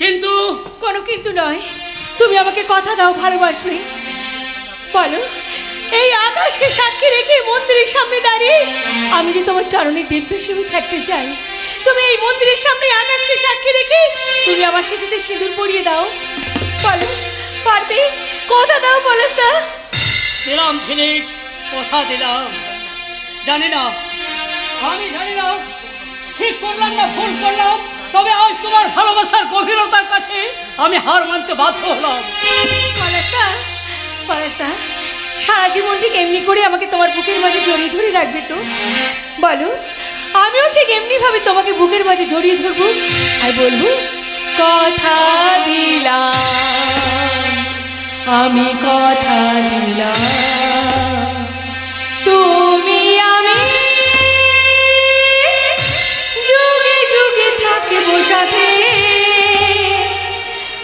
কিন্তু কোনো কিন্তু নয়, তুমি আমাকে কথা দাও ভালোবাসবে। বলো, এই আকাশকে সাক্ষী রেখে মন্দিরের সামনে দাঁড়িয়ে আমি যে তোমার চরণে দিব্যসেবী থাকতে চাই। তুমি এই মন্দিরের সামনে আকাশকে সাক্ষী রেখে তুমি আমার সিঁথিতে সিঁদুর পরিয়ে দাও। বলো, পারবে? কথা দাও পলাশদা। দিলাম ঝিলিক, কথা দিলাম। জানি না, আমি জানি না ঠিক করলাম না ভুল করলাম, তবে আজ তোমার ভালোবাসার গভীরতার কাছে আমি হার মানতে বাধ্য হলাম। পলাশদা, পলাশদা, সারা জীবন ঠিক এমনি করে আমাকে তোমার বুকের মাঝে জড়িয়ে ধরে রাখবে তো? বলো, আমিও ঠিক এমনি ভাবে তোমাকে বুকের মাঝে জড়িয়ে ধরবো আর বলবো, কথা দিলাম, আমি কথা দিলাম, তুমি আমি যুগে যুগে থাকবো সাথে,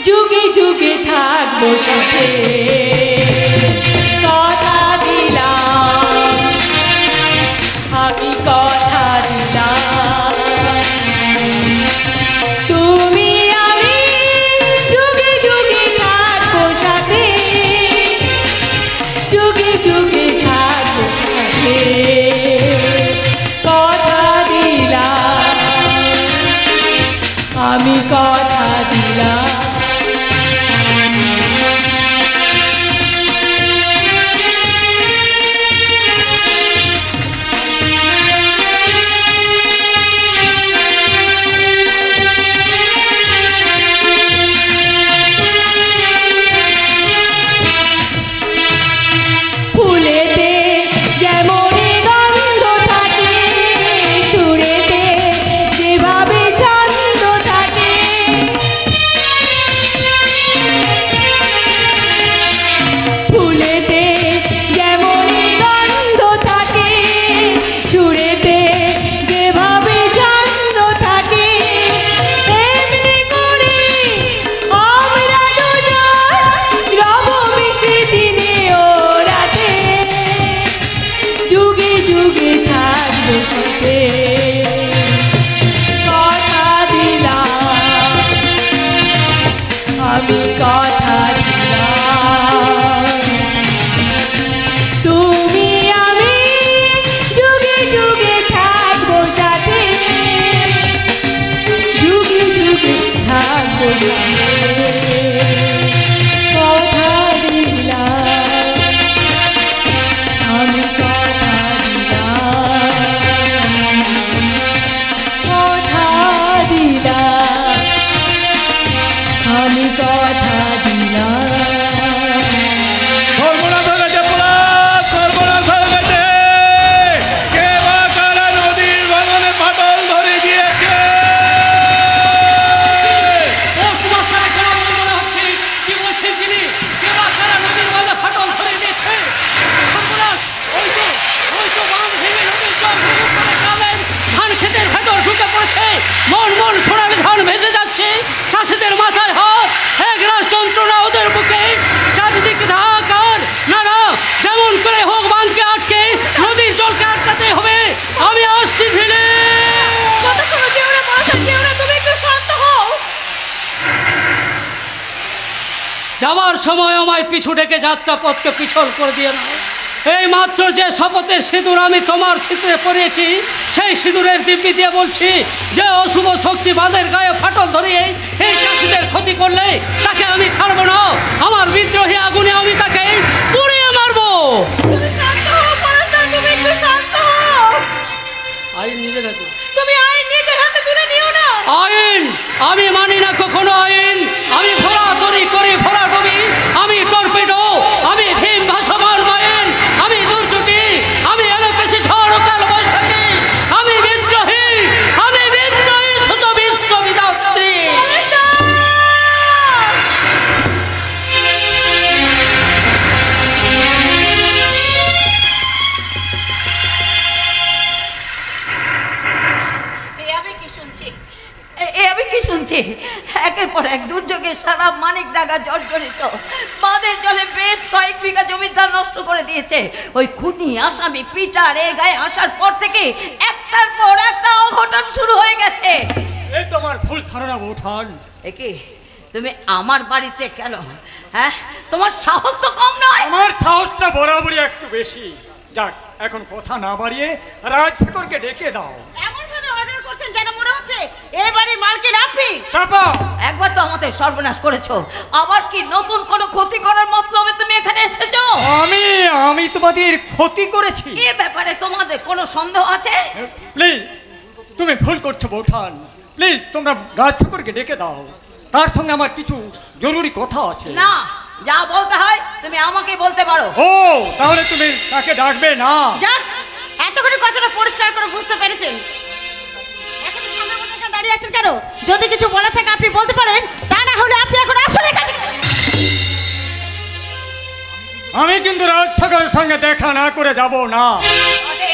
যুগে যুগে থাকবো সাথে। কথা দিলাম, আমি কথা দিলাম, তুমি আমি যুগে যুগে থাকবো সাথে, যুগে যুগে থাকবো সাথে। কথা দিলাম, আমি কথা দিলাম। মন মন সোনার ধান ভেসে যাচ্ছে, চাষিদের মাথায় হাত, এক রাস যন্ত্রণা ওদের বুকে, চারিদিকে ধাকার। না না, যেমন করে হোক বাঁধকে আটকে নদীর জলকে আটকাতে হবে। আমি আসছি ঝিলে। কথা শোনো, যেও না পলাশদা, যেও না, তুমি একটু শান্ত হও। যাওয়ার সময় আমায় পিছু ডেকে যাত্রাপথকে পিছল করে দিয়ে না। এই মাত্র যে শপথের সিঁদুর আমি তোমার সিঁদুরে পরিয়েছি, সেই সিঁদুরের দিব্যি দিয়ে বলছি, যে অশুভ শক্তি বাঁধের গায়ে ফাটল ধরিয়ে এই চাষিদের ক্ষতি করলে তাকে আমি ছাড়বো না। আমার বিদ্রোহী আগুনে আমি তাকে পুড়িয়ে মারবো। তুমি শান্ত হও পলাশদা, তুমি একটু শান্ত হও। আইন নিজে থাকো, তুমি আইন নিজের হাতে তুলে নিও না। আইন আমি মানি না কখনো আইন। আমি ভরা তরি করি ভরা ডুবি, আমি টর্পেডো, আমি ভীম ভাসমান মাইন, আমি দুর্যোগী, আমি এলোকেশি ঝড় কাল বৈশাখী, আমি বিদ্রোহী, আমি বিদ্রোহী শুধু বিশ্ববিধাত্রী। আমি কি শুনছি, একের পর এক দুর্যোগে সারা মানিকডাঙ্গা জর্জরিত, বাঁধের জলে বেশ কয়েক বিঘা জমির ধান নষ্ট করে দিয়েছে। ওই খুনি আসামি পিটার এ গায়ে আসার পর থেকে একটার পর একটা অঘটন শুরু হয়ে গেছে। এই তোমার ভুল ধারণা উঠান। একে তুমি আমার বাড়িতে কেন? হ্যাঁ, তোমার সাহস তো কম নয়। আমার সাহসটা বরাবরই একটু বেশি। যাক, এখন কথা না বাড়িয়ে রাজশেখরকে ডেকে দাও। এমন ভাবে অর্ডার করছেন যেন মনে হচ্ছে এই বাড়ির মালকিন আপনি। চাপা! একবার তো আমাদের সর্বনাশ করেছো, আবার কি নতুন কোনো ক্ষতি করার মতলবে তুমি এখানে এসেছো? আমি তোমাদের ক্ষতি করেছি? এ ব্যাপারে তোমাদের কোনো সন্দেহ আছে? প্লিজ, তুমি ভুল করছো বৌঠান। প্লিজ তোমরা রাজশেখরকে ডেকে দাও, তার সঙ্গে আমার কিছু জরুরি কথা আছে। না, যা বলতে হয় তুমি আমাকে বলতে পারো। ও, তাহলে তুমি তাকে ডাকবে না? যাক, এতক্ষণ কথাটা পরিষ্কার করে বুঝতে পেরেছেন। এখন সামনের মধ্যে এখানে দাঁড়িয়ে আছেন কেন? যদি কিছু বলা থাকে আপনি বলতে পারেন, তা না হলে আপনি এখন আসুন এখানে। আমি কিন্তু রাজশেখরের সঙ্গে দেখা না করে যাব না। আরে,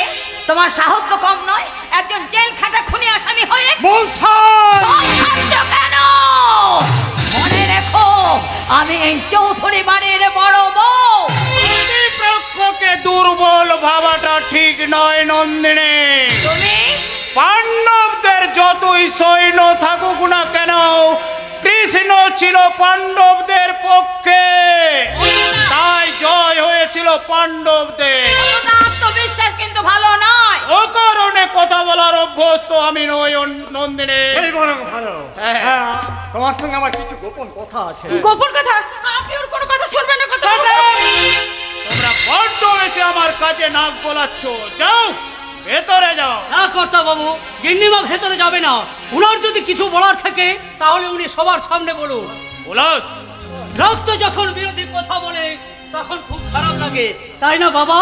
তোমার সাহস তো কম নয়, একজন জেল খাটা খুনি আসামি হয়ে বৌঠান! দম খাচ্ছ কেন? মনে রেখো, আমি এই চৌধুরী বাড়ির বড় বউ। প্রতিপক্ষকে দুর্বল ভাবাটা ঠিক নয় নন্দিনী। তুমি পাণ্ডবদের যতই সৈন্য থাকুক না কেন, কৃষ্ণ ছিল পাণ্ডবদের পক্ষে, তাই জয় হয়েছিল পাণ্ডবদের। তোমার আত্মবিশ্বাস কিন্তু ভালো নয়। ও কারণে কথা বলার অভ্যস্ত আমি নই নন্দিনী। সেই বরং ভালো। হ্যাঁ। হ্যাঁ, তোমার সঙ্গে আমার কিছু গোপন কথা আছে। গোপন কথা? আপনি ওর কোনো কথা শুনবেন না। কথা তোমরা বড্ড এসে আমার কাছে নাক গলাচ্ছ। যাও, ভেতরে যাও। না কর্তা বাবু, গিন্নিমা ভেতরে যাবে না। উনার যদি কিছু বলার থাকে তাহলে উনি সবার সামনে বলুন। বলাস, রক্ত যখন বিরোধী কথা বলে তখন খুব খারাপ লাগে, তাই না বাবা?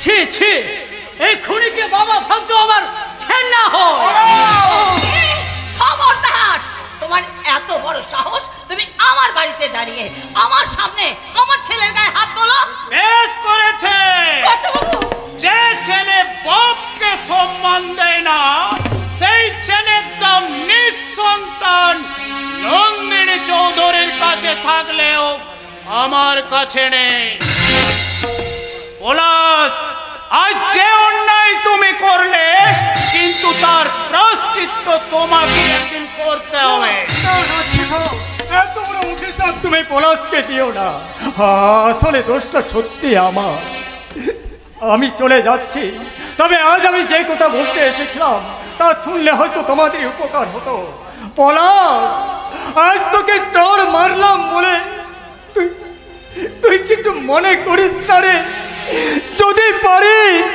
ছি ছি, এই খুনিকে বাবা ভাবতো আমার ঘেন্না হয়। খবরদার, তোমার এত বড় সাহস, তুমি আমার বাড়িতে দাঁড়িয়ে আমার সামনে আমার ছেলের গায়ে হাত তোলো? বেশ করেছে। কর্তাবাবু, যে ছেলে বাপকে সম্মান দেয় না, সেই ছেলের দাম নিঃসন্তান নন্দিনী চৌধুরীর কাছে থাকলেও আমার কাছে নেই। পলাশ, আজ যে অন্যায় তুমি করলে, কিন্তু তার প্রায়শ্চিত্ত তোমাকে একদিন করতে হবে। এত বড় অভিশাপ তুমি পলাশকে দিও না। আসলে দোষটা সত্যি আমার। আমি চলে যাচ্ছি, তবে আজ আমি যে কথা বলতে এসেছিলাম তা শুনলে হয়তো তোমাদের উপকার হতো। পলাশ, আজ তোকে চড় মারলাম বলে তুই কিছু মনে করিস না রে। যদি পারিস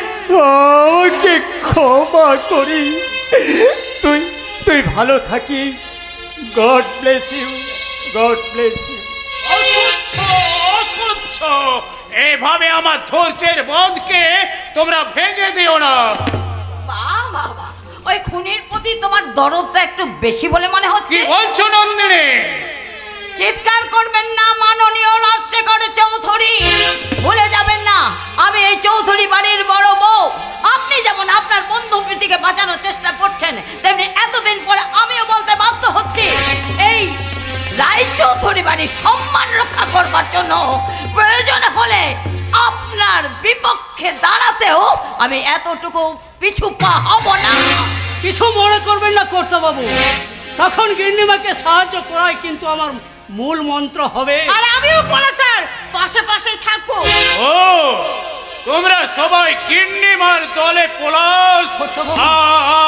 আমাকে ক্ষমা করি। তুই ভালো থাকিস। God bless you, God bless you. অসহ্য! এভাবে আমার ধৈর্যের বন্ধকে তোমরা ভেঙে দিও না। বাহ বাহ বাহ, ওই খুনির প্রতি তোমার দরদটা একটু বেশি বলে মনে কি হচ্ছে। বলছো নন্দিনী? চিৎকার করবেন না মাননীয় রাজশেখর চৌধুরী। ভুলে যাবেন না, আমি এই চৌধুরী বাড়ির বড় বউ। আপনি যেমন আপনার বন্ধু প্রীতিকে বাঁচানোর চেষ্টা করছেন, তেমনি এতদিন পরে আমিও বলতে বাধ্য হচ্ছি, এই রায়চৌধুরী বাড়ির সম্মান রক্ষা করবার জন্য প্রয়োজন হলে আপনার বিপক্ষে দাঁড়াতেও আমি এতটুকু পিছু পা হব না। কিছু মনে করবেন না কর্তা বাবু, তখন গিন্নিমাকে সাহায্য করাই কিন্তু আমার মূল মন্ত্র হবে। আর আমিও পলাশদার পাশে পাশেই থাকবো। ও, তোমরা সবাই গিন্নিমার দলে পলাশ।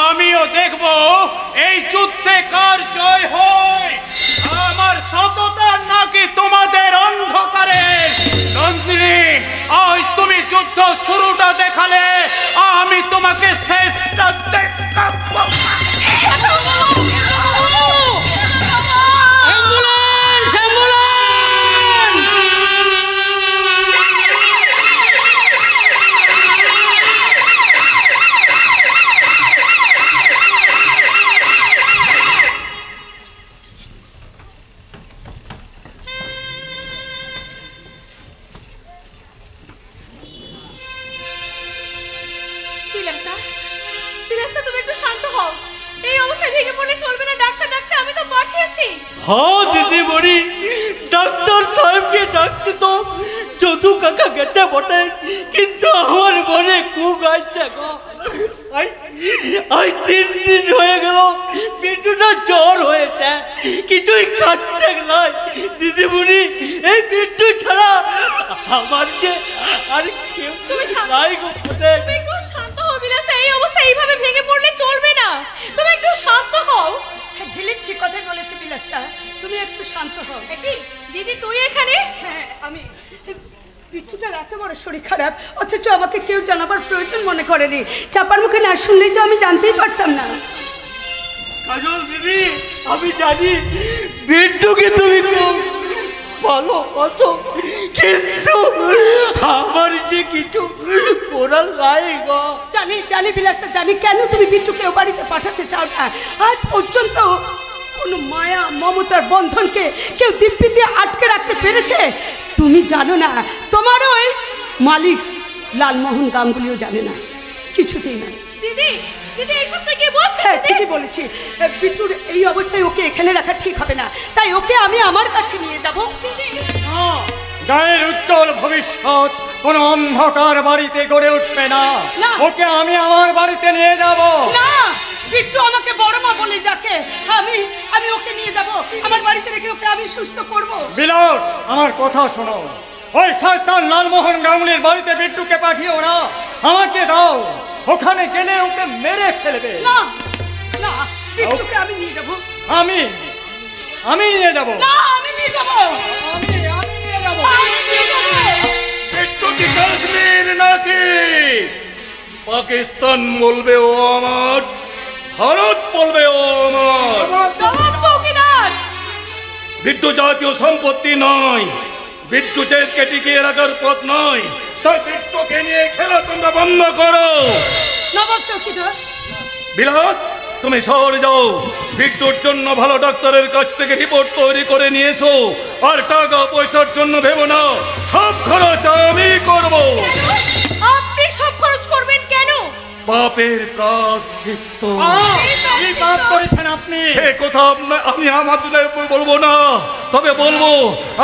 আমিও দেখবো এই যুদ্ধে কার জয় হয়। আমার সততা নাকি তোমাদের অন্ধকারের। নন্দিনী, আজ তুমি যুদ্ধ শুরুটা দেখালে, আমি তোমাকে শেষটা দেখাবো। Ambulance, ambulance! বিলাসদা, তুমি একটু শান্ত হও। এই অবস্থায় ভেঙে পড়লে চলবে না। ডাক্তার ডাক্তার, আমি তো পাঠিয়েছি। हाँ दीदी बड़ी डॉक्टर साहब के डाकते तो যদু কাকা গেছে বটে, কিন্তু আমার মনে কুক আসছে গো। আজ 3 দিন হয়ে গেল বিট্টুটা জ্বর হয়েছে, কিছুই খাচ্ছে না দিদিমণি। এই বিট্টু ছাড়া আমার যে আর কেউ নাই গো। তুমি একটু শান্ত হও বিলাস, এই অবস্থা এইভাবে ভেঙে পড়লে চলবে না। তুমি একটু শান্ত হও। ঝিলিক ঠিক কথাই বলেছে বিলাসদা, তুমি একটু শান্ত হও। কি দিদি তুই এখানে? হ্যাঁ, আমি বিট্টুটার এত বড় শরীর খারাপ, অথচ আমাকে কেউ জানাবার প্রয়োজন মনে করেনি। চাপার মুখে না শুনলেই তো আমি জানতেই পারতাম না। কাজল দিদি, আমি জানি বিট্টুকে তুমি খুব ভালোবাসো, কিন্তু আমার যে কিছু করার নাই গো। জানি জানি বিলাসদা, জানি কেন তুমি বিট্টুকে ও বাড়িতে পাঠাতে চাও না। আজ পর্যন্ত কোনো মায়া মমতার বন্ধনকে কেউ দিব্যি দিয়ে আটকে রাখতে পেরেছে? তুমি জানো না, তোমার ওই মালিক লালমোহন গাঙ্গুলিও জানে না, কিছুতেই নয়। দিদি দিদি এইসব তুই কি বলছিস? হ্যাঁ, ঠিকই বলেছি। বিট্টুর এই অবস্থায় ওকে এখানে রাখা ঠিক হবে না, তাই ওকে আমি আমার কাছে নিয়ে যাব। গায়ের উজ্জ্বল ভবিষ্যৎ কোনো অন্ধকার বাড়িতে গড়ে উঠবে না। না। ওকে আমি আমার বাড়িতে নিয়ে যাব। না, বিট্টু আমাকে বড় মা বলে ডাকে। আমি ওকে নিয়ে যাব, আমার বাড়িতে রেখে ওকে আমি সুস্থ করব। বিলাস, আমার কথা শোনো। ওই শয়তান লালমোহন গাঙ্গুলির বাড়িতে বিট্টুকে পাঠিও না, আমাকে দাও। ওখানে গেলে ওকে মেরে ফেলবে। না না, বিট্টুকে আমি নিয়ে যাব। আমি নিয়ে যাব। না, আমি নিয়ে যাব। আমি নিয়ে যাব। আমি নিয়ে যাব। বিট্টু কি কাশ্মীর নাকি? পাকিস্তান বলবে ও আমার, ভারত বলবে ও আমার। নবাব চৌকিদার, বিট্টু জাতীয় সম্পত্তি নয়, বিট্টু জেদকে টিকিয়ে রাখার পথ নয়। তাই বিট্টুকে নিয়ে খেলা তোমরা বন্ধ করো। নবাব চৌকিদার, বিলাস, তুমি শহরে যাও, বিট্টুর জন্য ভালো ডাক্তারের কাছ থেকে রিপোর্ট তৈরি করে নিয়ে এসো। আর টাকা পয়সার জন্য ভেবো না, সব খরচ আমি করব। আপনি সব খরচ করবেন কেন? পাপের প্রায়শ্চিত্ত। কি পাপ করেছেন আপনি? সে কথা আমি আমাদের বলবো না, তবে বলবো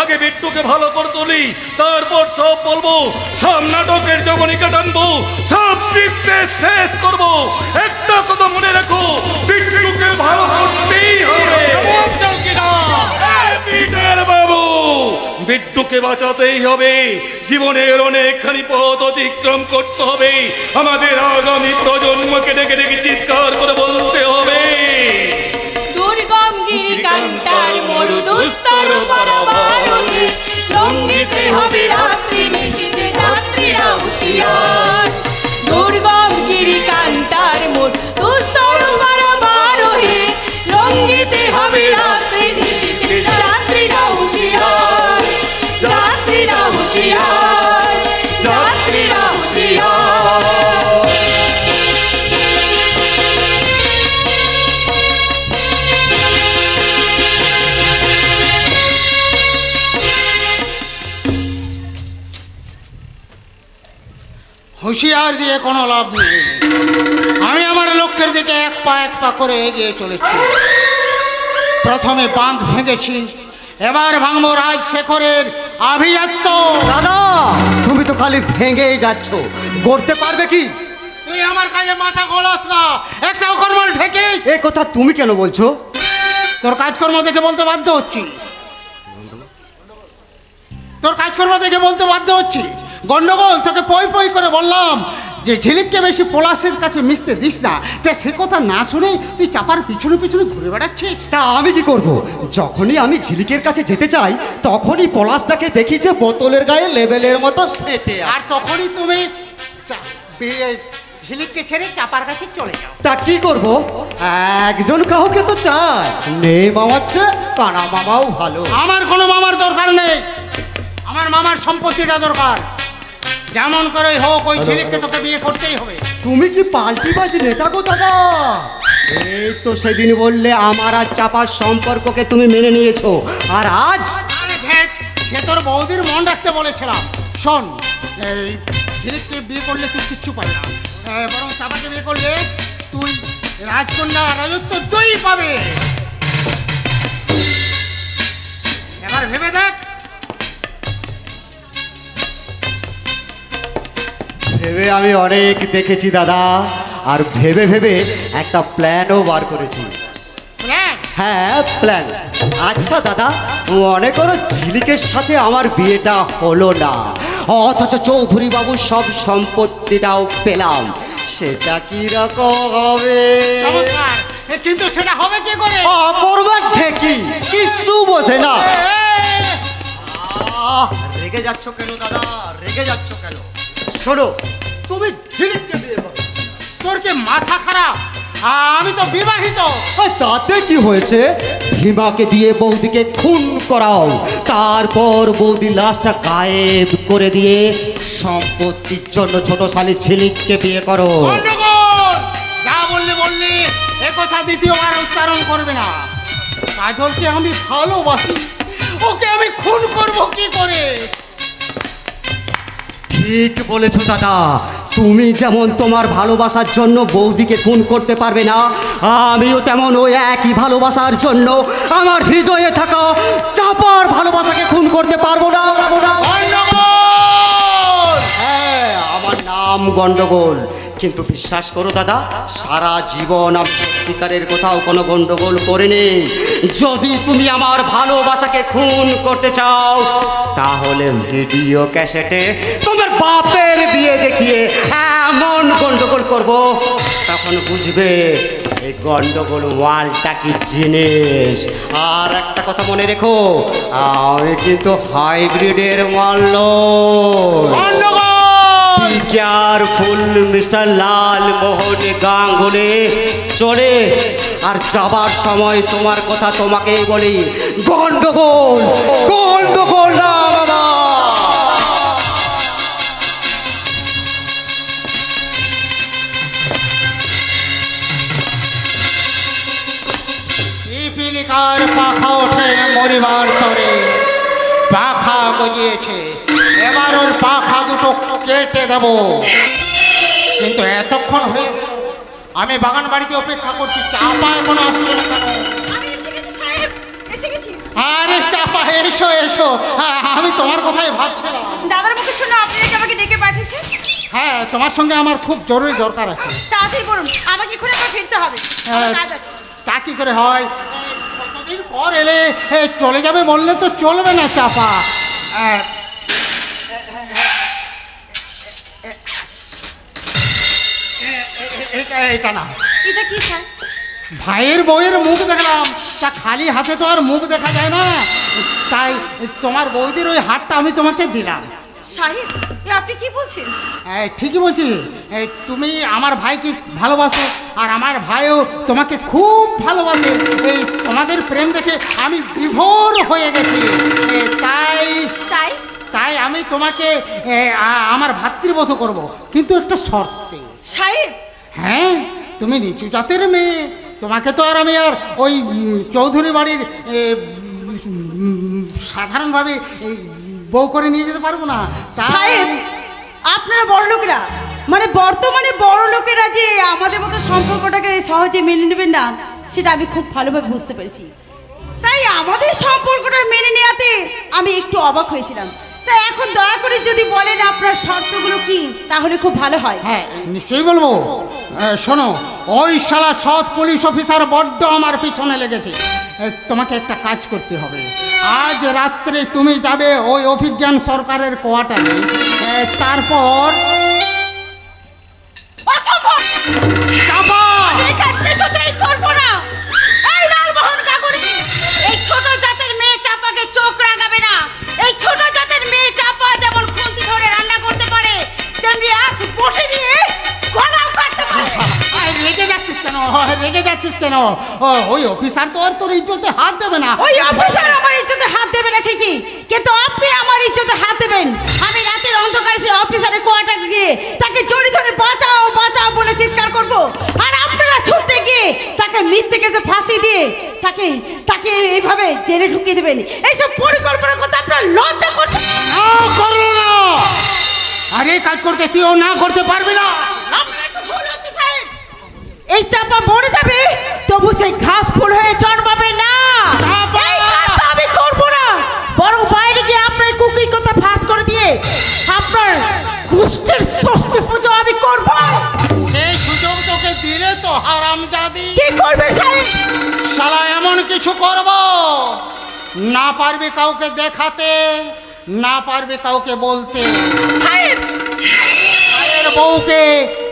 আগে বিট্টুকে ভালো করে তুলি, তারপর সব বলবো। সব নাটকের জবনিকা টানবো, সব দৃশ্যে শেষ করব। একটা কথা মনে রাখো, বিট্টুকে ভালো করতেই হবে। পিটার বাবু, বিট্টুকে বাঁচাতেই হবে। জীবনের অনেকখানি পথ অতিক্রম করতে হবে। আমাদের আগামী প্রজন্মকে ডেকে ডেকে চিৎকার করে বলতে হবে, দুর্গম গিরিকান্তার মরু দুস্তর পরবারুণী, লঙ্ঘিতে হবে রাত্রি নিশীথে যাত্রীরা হুঁশিয়ার। দুর্গম গিরিকান্তার মরু দুস্তর পরবারুণী, লঙ্ঘিতে হবে রাত্রি নিশীথে যাত্রীরা হুঁশিয়ার। যাত্রীরা হুঁশিয়ার, যাত্রীরা হুঁশিয়ার। হুঁশিয়ার দিয়ে কোনো লাভ নেই। আমি আমার লক্ষ্যের দিকে এক পা করে এগিয়ে চলেছি। প্রথমে বাঁধ ভেঙেছি, এবার ভাঙবো রাজশেখরের আভিজাত্য। দাদা, তুমি তো খালি ভেঙেই যাচ্ছ, গড়তে পারবে কি? তুই আমার কাজে মাথা গোলাস না, একটা অকর্মণ ঠেকে। এ কথা তুমি কেন বলছো? তোর কাজকর্ম দেখে বলতে বাধ্য হচ্ছি। গন্ডগোল, তোকে পই পই করে বললাম যে ঝিলিককে বেশি পলাশের কাছে মিশতে দিস না, তা সে কথা না শুনে তুই চাপার পিছনে পিছনে ঘুরে বেড়াচ্ছিস। তা আমি কি করব? যখনই আমি ঝিলিকের কাছে যেতে চাই, তখনই পলাশটাকে দেখি যে বোতলের গায়ে লেবেলের মতো সেটে আর তখনই তুমি ঝিলিককে ছেড়ে চাপার কাছে চলে যাও। তা কি করব? একজন কাউকে তো চাই, নেই মামার চেয়ে কানা মামাও ভালো। আমার কোনো মামার দরকার নেই, আমার মামার সম্পত্তিটা দরকার। যেমন করে হোক ওই ঝিলিককে তোকে বিয়ে করতেই হবে। তুমি কি পাল্টিবাজ নেতা গো দাদা? এই তো সেদিন বললে আমার আর চাপার সম্পর্ককে তুমি মেনে নিয়েছো, আর আজ? আরে ভেট, সে তোর বৌদির মন রাখতে বলেছিলাম। শোন, এই ঝিলিককে বিয়ে করলে তুই কিচ্ছু পাবি না, বরং চাপাকে বিয়ে করলে তুই রাজকন্যা রাজত্ব তুই পাবে। এবার ভেবে দেখ। ভেবে আমি অনেক দেখেছি দাদা, আর ভেবে ভেবে একটা প্ল্যানও বার করেছি। হ্যাঁ, প্ল্যান। আচ্ছা দাদা, মনে করো ঝিলিকের সাথে আমার বিয়েটা হলো না, অথচ চৌধুরী বাবু সব সম্পত্তিটাও পেলাম, সেটা কি রকম হবে? কিন্তু সেটা হবে কি করে? করবার ঠিকই, কিছু বোঝে না। রেগে যাচ্ছ কেন দাদা, রেগে যাচ্ছ কেন? শোনো, তুমি ঝিলিককে বিয়ে করো। তোর কি মাথা খারাপ? আমি তো বিবাহিত। তাতে কি হয়েছে? ভীমাকে দিয়ে বৌদিকে খুন করাও, তারপর বৌদি লাশটা গায়েব করে দিয়ে সম্পত্তির জন্য ছোট শালী ঝিলিককে বিয়ে করো। যা বললি এ কথা দ্বিতীয়বার উচ্চারণ করবে না। কাজলকে আমি ভালোবাসি, ওকে আমি খুন করব কি করে? ঠিক বলেছ দাদা, তুমি যেমন তোমার ভালোবাসার জন্য বৌদিকে খুন করতে পারবে না, আমিও তেমন ওই একই ভালোবাসার জন্য আমার হৃদয়ে থাকা চাপার ভালোবাসাকে খুন করতে পারবো না। হ্যাঁ, আমার নাম গন্ডগোল, কিন্তু বিশ্বাস করো দাদা, সারা জীবন আমি সত্যিকারের কোথাও কোনো গন্ডগোল করিনি। যদি তুমি আমার ভালোবাসাকে খুন করতে চাও, তাহলে ভিডিও ক্যাসেটে তোমার বাপের বিয়ে দেখিয়ে এমন গন্ডগোল করব, তখন বুঝবে এই গন্ডগোল মালটা কি জিনিস। আর একটা কথা মনে রেখো, আমি কিন্তু হাইব্রিডের মাল নই। Be careful, mister Lalmohan Ganguly. চলে, আর যাবার সময় তোমার কথা তোমাকেই বলি, গন্ডগোল গন্ডগোল না বাবা। পিপিলিকার পাখা ওঠে মরিবার তরে, পাখা গজিয়েছে, এবার ওর পাখা দুটো কেটে দেব। কিন্তু এতক্ষণ হয়ে আমি বাগান বাড়িতে অপেক্ষা করছি, চাপা এখনো আসছে না কেন? আরে চাপা, এসো এসো, আমি তোমার কথাই ভাবছিলাম। দাদার মুখে শুনে আপনি নাকি আমাকে ডেকে পাঠিয়েছেন? হ্যাঁ, তোমার সঙ্গে আমার খুব জরুরি দরকার আছে। তাড়াতাড়ি বলুন, আমাকে এক্ষুনি আবার ফিরতে হবে, আমার কাজ আছে। তা কি করে হয়? কতদিন পর এলে চলে যাবে বললে তো চলবে না চাপা। এটা না, এটা কি স্যার? ভাইয়ের বউয়ের মুখ দেখলাম, তা খালি হাতে তো আর মুখ দেখা যায় না, তাই তোমার বৌদির ওই হাতটা আমি তোমাকে দিলাম। সাহেব, আপনি কি বলছেন? ঠিকই বলছি, তুমি আমার ভাইকে ভালোবাসো, আর আমার ভাইও তোমাকে খুব ভালোবাসে। এই তোমাদের প্রেম দেখে আমি বিভোর হয়ে গেছি। তাই তাই তাই আমি তোমাকে আমার ভাতৃবধ করব, কিন্তু একটা শর্তে। সাহেব? হ্যাঁ, তুমি নিচু জাতের মেয়ে, তোমাকে তো আর আমি আর ওই চৌধুরী বাড়ির সাধারণভাবে বউ করে নিয়ে যেতে পারবো না। সাহেব, আপনারা বড় লোকেরা, মানে বর্তমানে বড় লোকেরা যে আমাদের মতো সম্পর্কটাকে সহজে মেনে নেবেন না, সেটা আমি খুব ভালোভাবে বুঝতে পেরেছি। তাই আমাদের সম্পর্কটা মেনে নেওয়াতে আমি একটু অবাক হয়েছিলাম। তাই এখন দয়া করে যদি বলেন আপনার শর্তগুলো কি, তাহলে খুব ভালো হয়। হ্যাঁ, নিশ্চয়ই বলবো। শোনো, ওই শালা সৎ পুলিশ অফিসার বড্ড আমার পিছনে লেগেছে। তোমাকে একটা কাজ করতে হবে। আজ রাত্রে তুমি যাবে ওই অভিজ্ঞান সরকারের কোয়ার্টারে, তারপর এই ছোট জাতের মেয়ে চাপাকে চোখ রাগাবে না। এই ছোট জাতের মেয়ে চাপা যেমন খুন্তি ধরে রান্না করতে পারে, তেমনি আজ বসে দিয়ে গলাও কাটতে পারে। রেগে যাচ্ছিস কেন? রেগে যাচ্ছিস কেন? ওই অফিসার তো আর তোর ইজ্জতে হাত দেবে না। ওই অফিসার আমার ইজ্জতে হাত দেবে না ঠিকই, কিন্তু আপনি আমার ইজ্জতে হাত দেবেন। আমি রাতের অন্ধকারে সে অফিসারের কোয়ার্টারে গিয়ে তাকে জড়ি ধরে বাঁচাও বাঁচাও বলে চিৎকার করব, আর আপনারা ছুটতে গিয়ে তাকে মিথ্যে কেসে ফাঁসি দিয়ে তাকে তাকে এইভাবে জেলে ঢুকিয়ে দেবেন। এইসব পরিকল্পনার কথা আপনার লজ্জা করছে না? আর এই কাজ করতে তুইও না করতে পারবি না। এই চাপা মরে যাবে, তবু সেই ঘাস ফুল হয়ে জন্মাবে না। এই কাজটা আমি করবো না, বরং বাইরে গিয়ে আপনার কুকি কথা ফাঁস করে দিয়ে আপনার গোষ্ঠীর ষষ্ঠী হারামজাদি। কি করবে সাহেব? শালা এমন কিছু করব, না পারবে কাউকে দেখাতে, না পারবে কাউকে বলতে। সাহেব মায়ের বউকে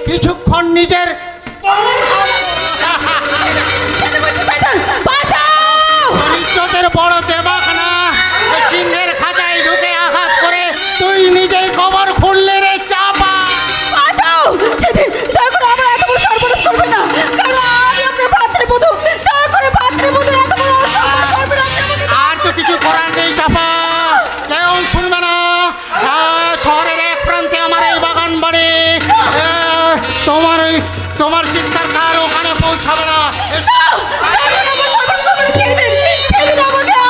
কিছুক্ষণ নিজের ইজ্জতের বড় দেবাক না, সিংহের খাঁচায় ঢুকে আঘাত করে তুই নিজেই কবর খুললে রে চাপা। বাঁচাও! দয়া করে আমার এত বড় সর্বনাশ করবে না, কারণ আমি আপনার ভাতৃবধূ। দয়া করে ভাতৃবধূ এত বড় অসম্মান করবে না। আর তো কিছু করার নেই চাপা, কেউ শুনবে না। শহরের এক প্রান্তে আমার এই বাগান বাড়ি, তোমার চিৎকার কার ওখানে পৌঁছাবে না।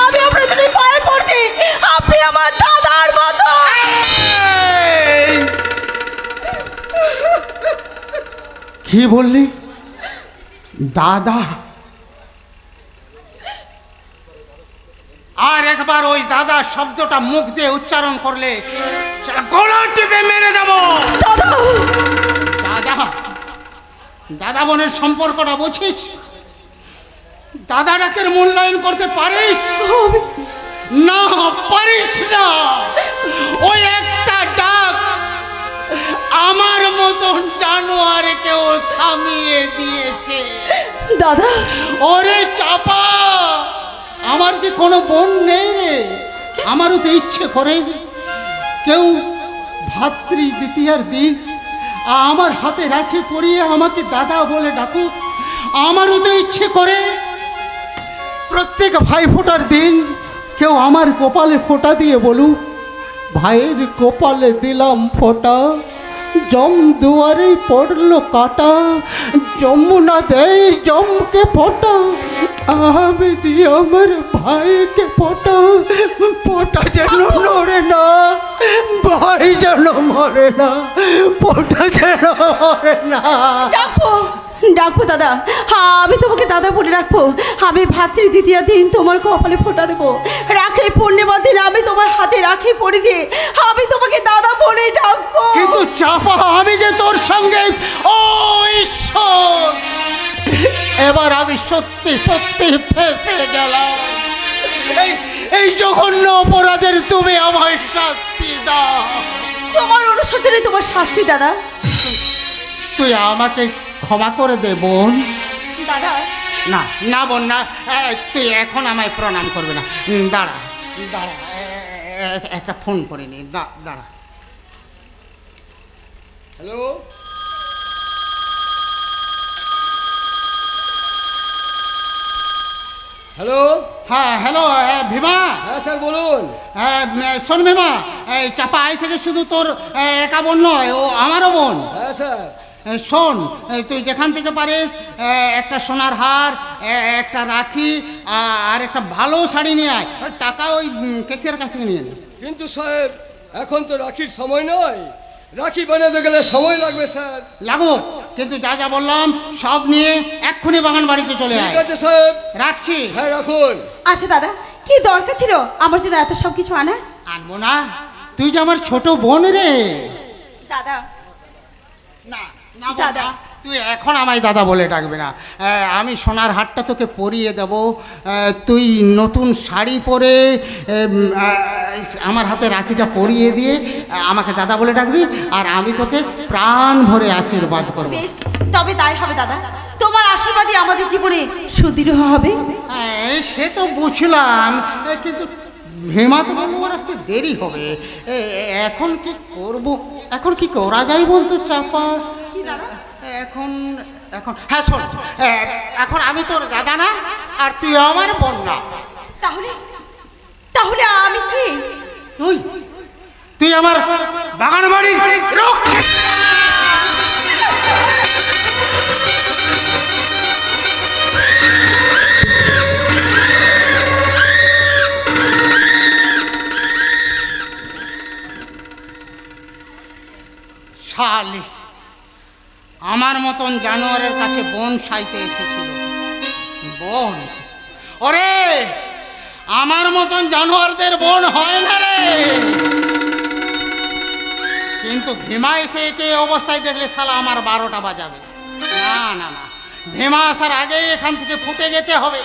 আমি আপনার জন্য পায়ে পড়ছি, আপনি আমার দাদার মতো। কি বললি? দাদা? আর একবার ওই দাদা শব্দটা মুখ দিয়ে উচ্চারণ করলে গলা টিপে মেরে দেব। দাদা, দাদা বোনের সম্পর্কটা বুঝিস? দাদা ডাকের মূল্যায়ন করতে পারিস না? পারিস না। ওই একটা ডাক আমার মতন জানোয়ারকেও থামিয়ে দিয়েছে। দাদা, ওরে চাপা, আমার যে কোনো বোন নেই রে। আমারও তো ইচ্ছে করে কেউ ভাতৃ দ্বিতীয়ার দিন আমার হাতে রাখি পরিয়ে আমাকে দাদা বলে ডাকুক। আমারও তো ইচ্ছে করে প্রত্যেক ভাই ফোঁটার দিন কেউ আমার কপালে ফোঁটা দিয়ে বলুক, ভাইয়ের কপালে দিলাম ফোঁটা, জম দুয়ারেই পড়লো কাটা, যমুনা দেয় জমকে ফোঁটা, আমি দিয়ে আমার ভাইকে ফোঁটা। ফোঁটা যেন নড়ে না, ভাই যেন মরে না, ফোঁটা যেন মরে না। ডাকবো দাদা, হ্যাঁ আমি তোমাকে দাদা বলে রাখবো। আমি ভাতৃ দ্বিতীয় দিন তোমার কপালে ফোঁটা দেবো, রাখে পূর্ণিমার দিন আমি তোমার হাতে রাখি পরে দিয়ে আমি তোমাকে দাদা বলে ডাকবো। কিন্তু চাপা, আমি যে তোর সঙ্গে, ও ঈশ্বর, এবার আমি সত্যি সত্যি ফেঁসে গেলাম। এই জঘন্য অপরাধের তুমি আমায় শাস্তি দাও। তোমার অনুশোচনে তোমার শাস্তি দাদা। তুই আমাকে ক্ষমা করে দে বোন। দাদা না না বোন না, তুই এখন আমায় প্রণাম করবে না। দাঁড়া দাঁড়া, একটা ফোন করে নি, দাঁড়া। Hello, hello. হ্যাঁ হ্যালো, ভীমা। হ্যাঁ স্যার বলুন। শোন ভীমা, এই চাপা আই থেকে শুধু তোর একা বোন নয়, ও আমারও বোন। হ্যাঁ স্যার। শোন, তুই যেখান থেকে পারিস একটা সোনার হার, একটা রাখি আর একটা ভালো শাড়ি নিয়ে আয়। টাকা ওই কেসিয়ার কাছ থেকে নিয়ে নে। কিন্তু সাহেব এখন তো রাখির সময় নয়, রাখি বানাতে গেলে সময় লাগবে স্যার। লাগুক, কিন্তু যা যা বললাম সব নিয়ে এক্ষুনি বাগান বাড়িতে চলে আয়। ঠিক আছে সাহেব, রাখছি। হ্যাঁ রাখুন। আচ্ছা দাদা, কি দরকার ছিল আমার জন্য এত সব কিছু আনার? আনবো না, তুই যে আমার ছোট বোন রে। দাদা না না দাদা, তুই এখন আমায় দাদা বলে ডাকবি না। আমি সোনার হারটা তোকে পরিয়ে দেব, তুই নতুন শাড়ি পরে আমার হাতে রাখিটা পরিয়ে দিয়ে আমাকে দাদা বলে ডাকবি, আর আমি তোকে প্রাণ ভরে আশীর্বাদ করব। বেশ, তবে তাই হবে দাদা। তোমার আশীর্বাদই আমাদের জীবনে সুদৃঢ় হবে। সে তো বুঝলাম, কিন্তু ভীমা তো বলবো আসতে দেরি হবে। এখন কি করব, এখন কি করা যায় বলতো চাপা? এখন এখন হ্যাঁ শোন, এখন আমি তোর দাদা না, আর তুই আমার বোন না। তাহলে তাহলে আমি কি? তুই তুই আমার বাগান বাড়ির রক্ষী। শালি আমার মতন জানোয়ারের কাছে বোন সাইতে এসেছিল। বোন? ওরে, আমার মতন জানোয়ারদের বোন হয় না রে। কিন্তু ভীমা এসে একে অবস্থায় দেখলে শালা আমার 12টা বাজাবে। না না না, ভীমা আসার আগেই এখান থেকে ফুটে যেতে হবে।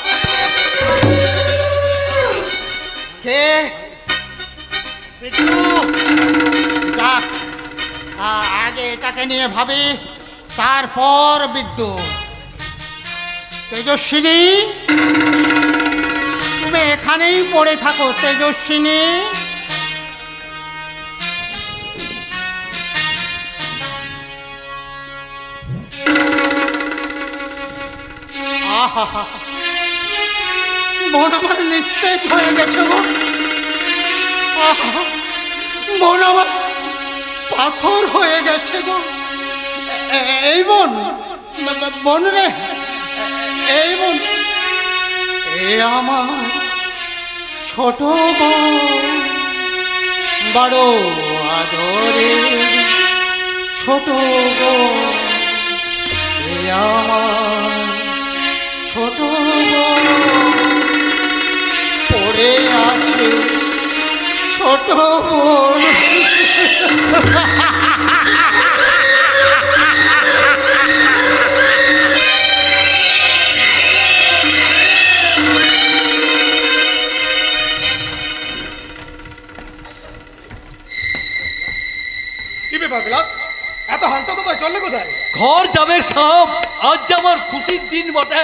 কে বিট্টু? যাক, আগে এটাকে নিয়ে ভাবি, তারপর বিট্টু। তেজস্বিনী, তুমি এখানেই পড়ে থাকো। তেজস্বিনী, আহা, মন আমার নিস্তেজ হয়ে গেছে গো। আহা, মন আমার পাথর হয়ে গেছে গো। এই বোন, বোন রে, এই বোন, এ আমার ছোট বোন, বড় আদরে ছোট বোন, এ আমার ছোট বোন, পড়ে আছে ছোট বোন। ঘর যাবে সব। আজ যে আমার খুশির দিন বটে।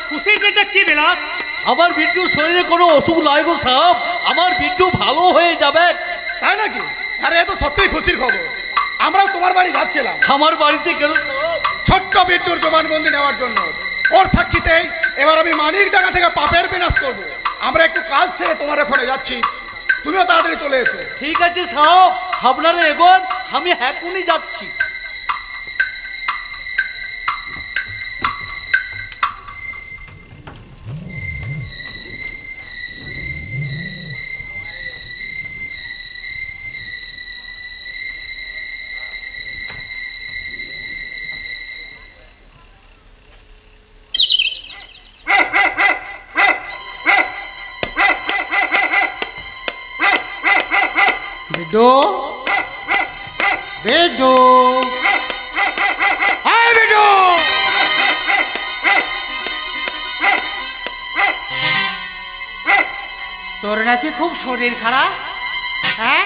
খুশির দিনটা কি বিলাস? আমার বিট্টুর শরীরে কোনো অসুখ নাই গো সাহেব। আমার বিট্টু ভালো হয়ে যাবে। তাই নাকি? আরে এ তো সত্যিই খুশির খবর। আমরাও তোমার বাড়ি যাচ্ছিলাম আমার বাড়িতে কেন? ছোট্ট বিট্টুর জবানবন্দি নেওয়ার জন্য। ওর সাক্ষীতেই এবার আমি মানিক ডাকা থেকে পাপের বিনাশ করবো। আমরা একটু কাজ সেরে তোমার ওখানে যাচ্ছি, তুমিও তাড়াতাড়ি চলে এসো। ঠিক আছে সাহেব, আপনারা এগোন, আমি এখনই যাচ্ছি। বিড্ডু, বিড্ডু, এই বিড্ডু, তোর নাকি খুব শরীর খারাপ? হ্যাঁ,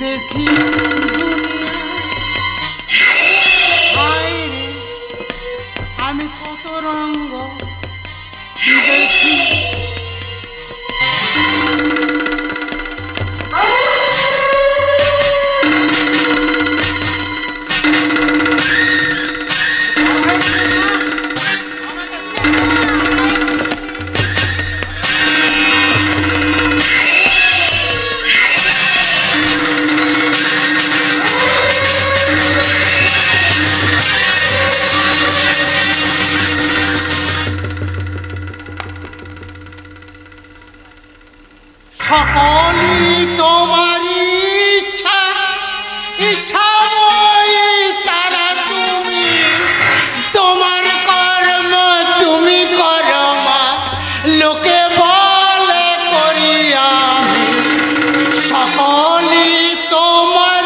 দেখি আমি কত রঙ্গ দেখি। সকলই তোমার ইচ্ছা, ইচ্ছা তারা তুমি, তোমার কর্ম তুমি করো মা, লোকে বলে করি আমি, সকলই তোমার।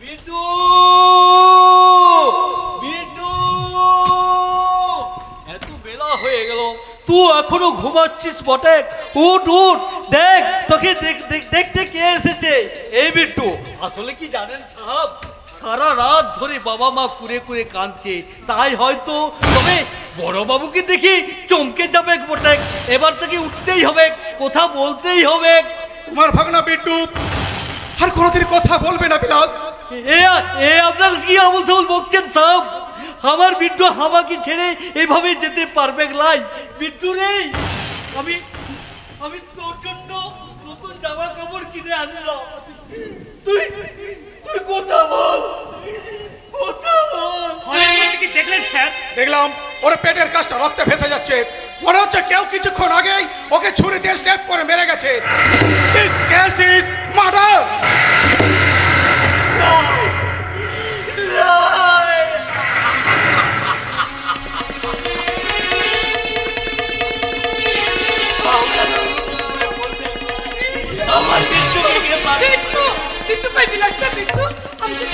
বিট্টু, এত বেলা হয়ে গেল, তুই এখনো ঘুমাচ্ছিস বটে? উঠ উঠ, দেখ তোকে দেখতে কে এসেছে। এই বিট্টু, আসলে কি জানেন সাহেব, সারা রাত ধরে বাবা মা কুরে কুরে কাঁদছে, তাই হয়তো। তবে বড় বাবুকে দেখি চমকে যাবে বটে। এবার থেকে উঠতেই হবে, কথা বলতেই হবে। তোমার ভাগনা বিট্টু আর কোনোদিন কথা বলবে না বিলাস। এ আপনার কি আবল তাবল বকছেন সাহেব? আমার বিট্টু আমাকে ছেড়ে এভাবে যেতে পারবে লাই? বিট্টু রে, আমি আমি তোর জন্য নতুন জামা কাপড় কিনে আনলাম। তুই তুই কথা বল, কথা বল। কি দেখলেন স্যার? দেখলাম ওর পেটের কাজটা রক্তে ভেসে যাচ্ছে। মনে হচ্ছে কেউ কিছুক্ষণ আগেই ওকে ছুরি দিয়ে স্টেপ করে মেরে গেছে। This case is murder. আমার বিট্টু কই বিলাসটা বিট্টু? আমি তো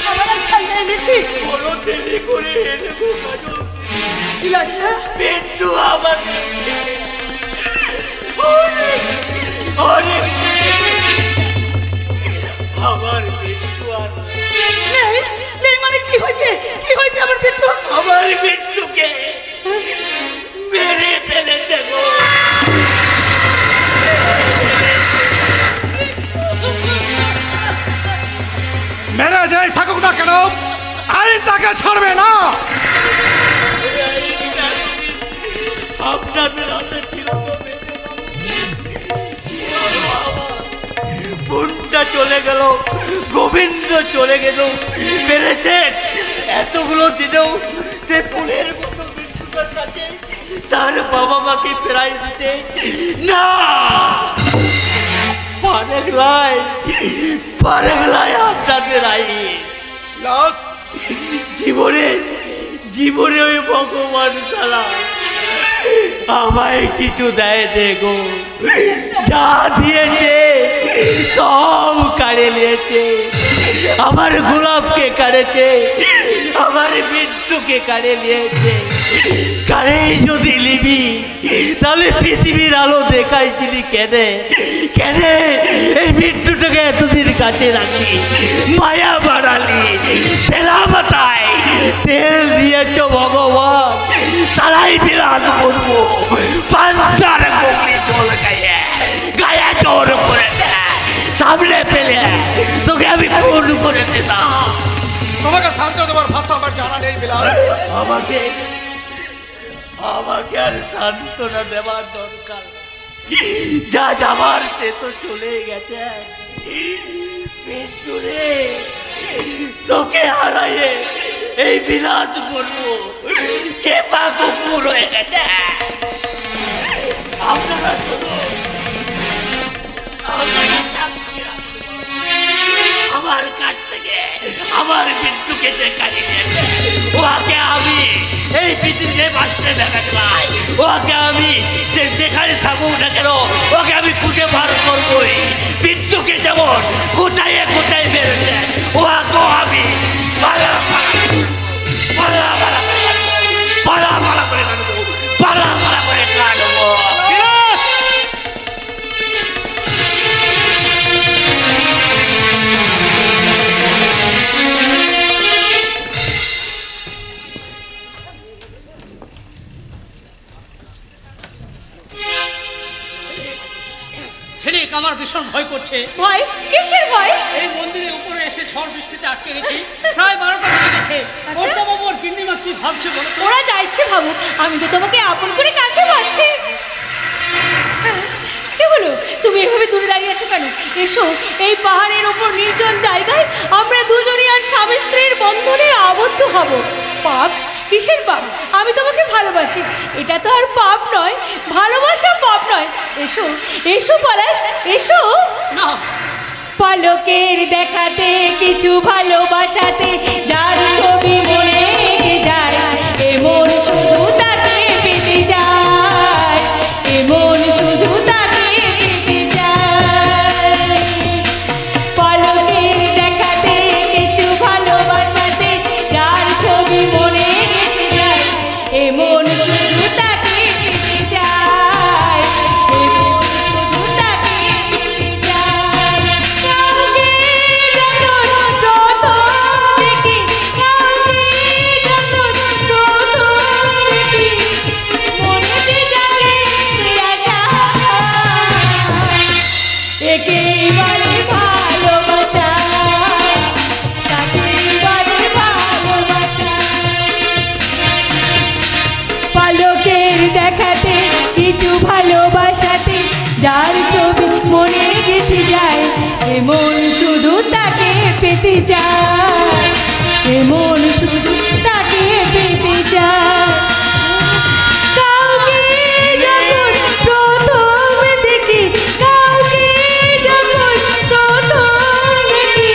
খাবার আর খাইয়ে এনেছি। বড় দেরি করে এনেবো কাজল। বিলাসটা বিট্টু আমার অনেক আমার বিট্টু আর নেই নেই মানে কি হয়েছে? কি হয়েছে আমার বিট্টু? আমার বিট্টুকে মেরে ফেলেছে গো। মেরে যাই থাকুক না কেন, আইন তাকে ছাড়বে না। আপনাদের হাতে ছিল বোনটা চলে গেল, গোবিন্দ চলে গেল, পেরেছেন এতগুলো দিনেও সে ফুলের মতো বিট্টুটার কাছে তার বাবা মাকে ফেরাই দিতে না পারেগলাই আপনাদের আইন। লাশ জীবনে জীবনে ওই ভগবান তারা আমায় কিছু দেয় দেখো, যা দিয়েছে সব কাড়ে নিয়েছে। আমার গোলাপকে কাড়েছে, আমার বিট্টুকে কাড়ে নিয়েছে। কারে যদি নিবি তাহলে পৃথিবীর আলো দেখাইছিলি কেনে? কেনে এই বিট্টুটাকে এতদিন কাছে রাখলি, মায়া বাড়ালি, তেলা মাথায় তেল দিয়েছ ভগবান। সারাই বিলাস বলবো পান্তার বকরি জল গায়ে গায়ে জোর করে দেয়, সামনে পেলে তোকে আমি খুন করে দিতাম। তোমাকে শান্ত দেওয়ার ভাষা আমার জানা নেই বিলাস। আমাকে আমাকে আর সান্ত্বনা দেওয়ার দরকার, যা যাবার সে তো চলে গেছে। পেটুরে তোকে হারাইয়ে এই বিলাস বলবো কে পা কুকুর হয়ে গেছে। আপনারা শুনুন, আমার কাছ থেকে আমার বিট্টুকে যে কাড়িয়ে নিয়েছে, ওকে আমি এই পৃথিবীতে বাঁচতে দেখাচ্ছি। ওকে আমি যেখানে থাকুক না কেন ওকে আমি খুঁজে বার করবোই। বিট্টুকে যেমন কোথায় কোথায় বেরোচ্ছে ওকেও আমি পালা পালা পালা পালা পালা করে কাটবো, পালা পালা করে কাটবো। ছেলেক আমার ভীষণ ভয় করছে। ভয়? কিসের ভয়? এই মন্দিরের উপরে এসে ঝড় বৃষ্টিতে আটকে গেছি, প্রায় 12টা বেজে গেছে। বাবু আর গিন্নিমা কি ভাবছে বলো তো? ওরা যা ইচ্ছে ভাবুক, আমি তো তোমাকে আপন করে কাছে পাচ্ছি। কি হলো, তুমি এভাবে দূরে দাঁড়িয়ে আছো কেন? এসো, এই পাহাড়ের ওপর নির্জন জায়গায় আমরা দুজনই আর স্বামী স্ত্রীর বন্ধনে আবদ্ধ হব। পাপ? কিসের পাপ? আমি তোমাকে ভালোবাসি, এটা তো আর পাপ নয়, ভালোবাসা পাপ নয়। এসো এসো পলাশ, এসো না, পলকের দেখাতে কিছু ভালোবাসাতে যার ছবি মনে এঁকে যায়, এমন শুধু তাকে পেতে যায়, এমন শুধু তাকে পেতে যায়। পলকের দেখাতে কিছু ভালোবাসাতে যার ছবি মনে এঁকে যায়, এমন শুধু তাকে পেতে যায়, এমন শুধু তাকে পেতে যায়। কাউকে যখন প্রথম দেখি, কাউকে যার ছবি মনে গেঁথে যায়, এমন শুধু তাকে পেতে যায়, এমন শুধু তাকে পেতে যায়। কাউকে যখন প্রথম দেখি, কাউকে যখন প্রথম দেখি,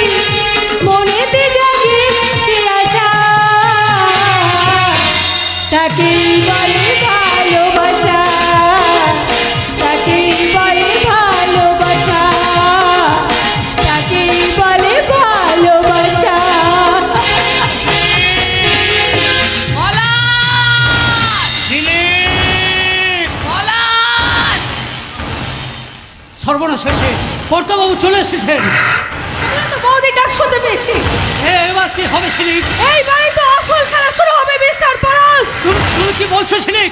মনেতে জাগে সে আশা, তাকেই বলে ভালোবাসা, তাকেই বলে ভালোবাসা, তাকেই বলে ভালোবাসা। সর্বনাশ হয়েছে, কর্তাবাবু চলে এসেছেন। বৌদি ডাক শুনতে পেয়েছি। এবার কি হবে ঝিলিক? এই বাড়ি তো আসল খেলা শুরু হবে মিস্টার পরশ। তুমি কি বলছো ঝিলিক?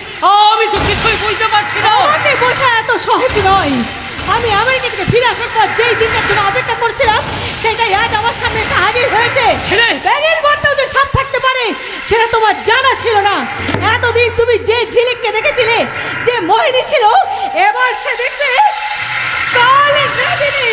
আমি তো কিছুই বুঝতে পারছি না। আমাকে বোঝা এত সহজ নয়। আমি আমেরিকা থেকে ফিরে আসার পর যেই দিনটার জন্য অপেক্ষা করছিলাম, সেটাই আজ আমার সামনে এসে হাজির হয়েছে। ব্যাগের গর্তে ওদের সাথ থাকতে পারে সেটা তোমার জানা ছিল না। এতদিন তুমি যে ঝিলিককে দেখেছিলে, যে মোহিনী ছিল, এবার সে দেখবে কালে নাগিনী।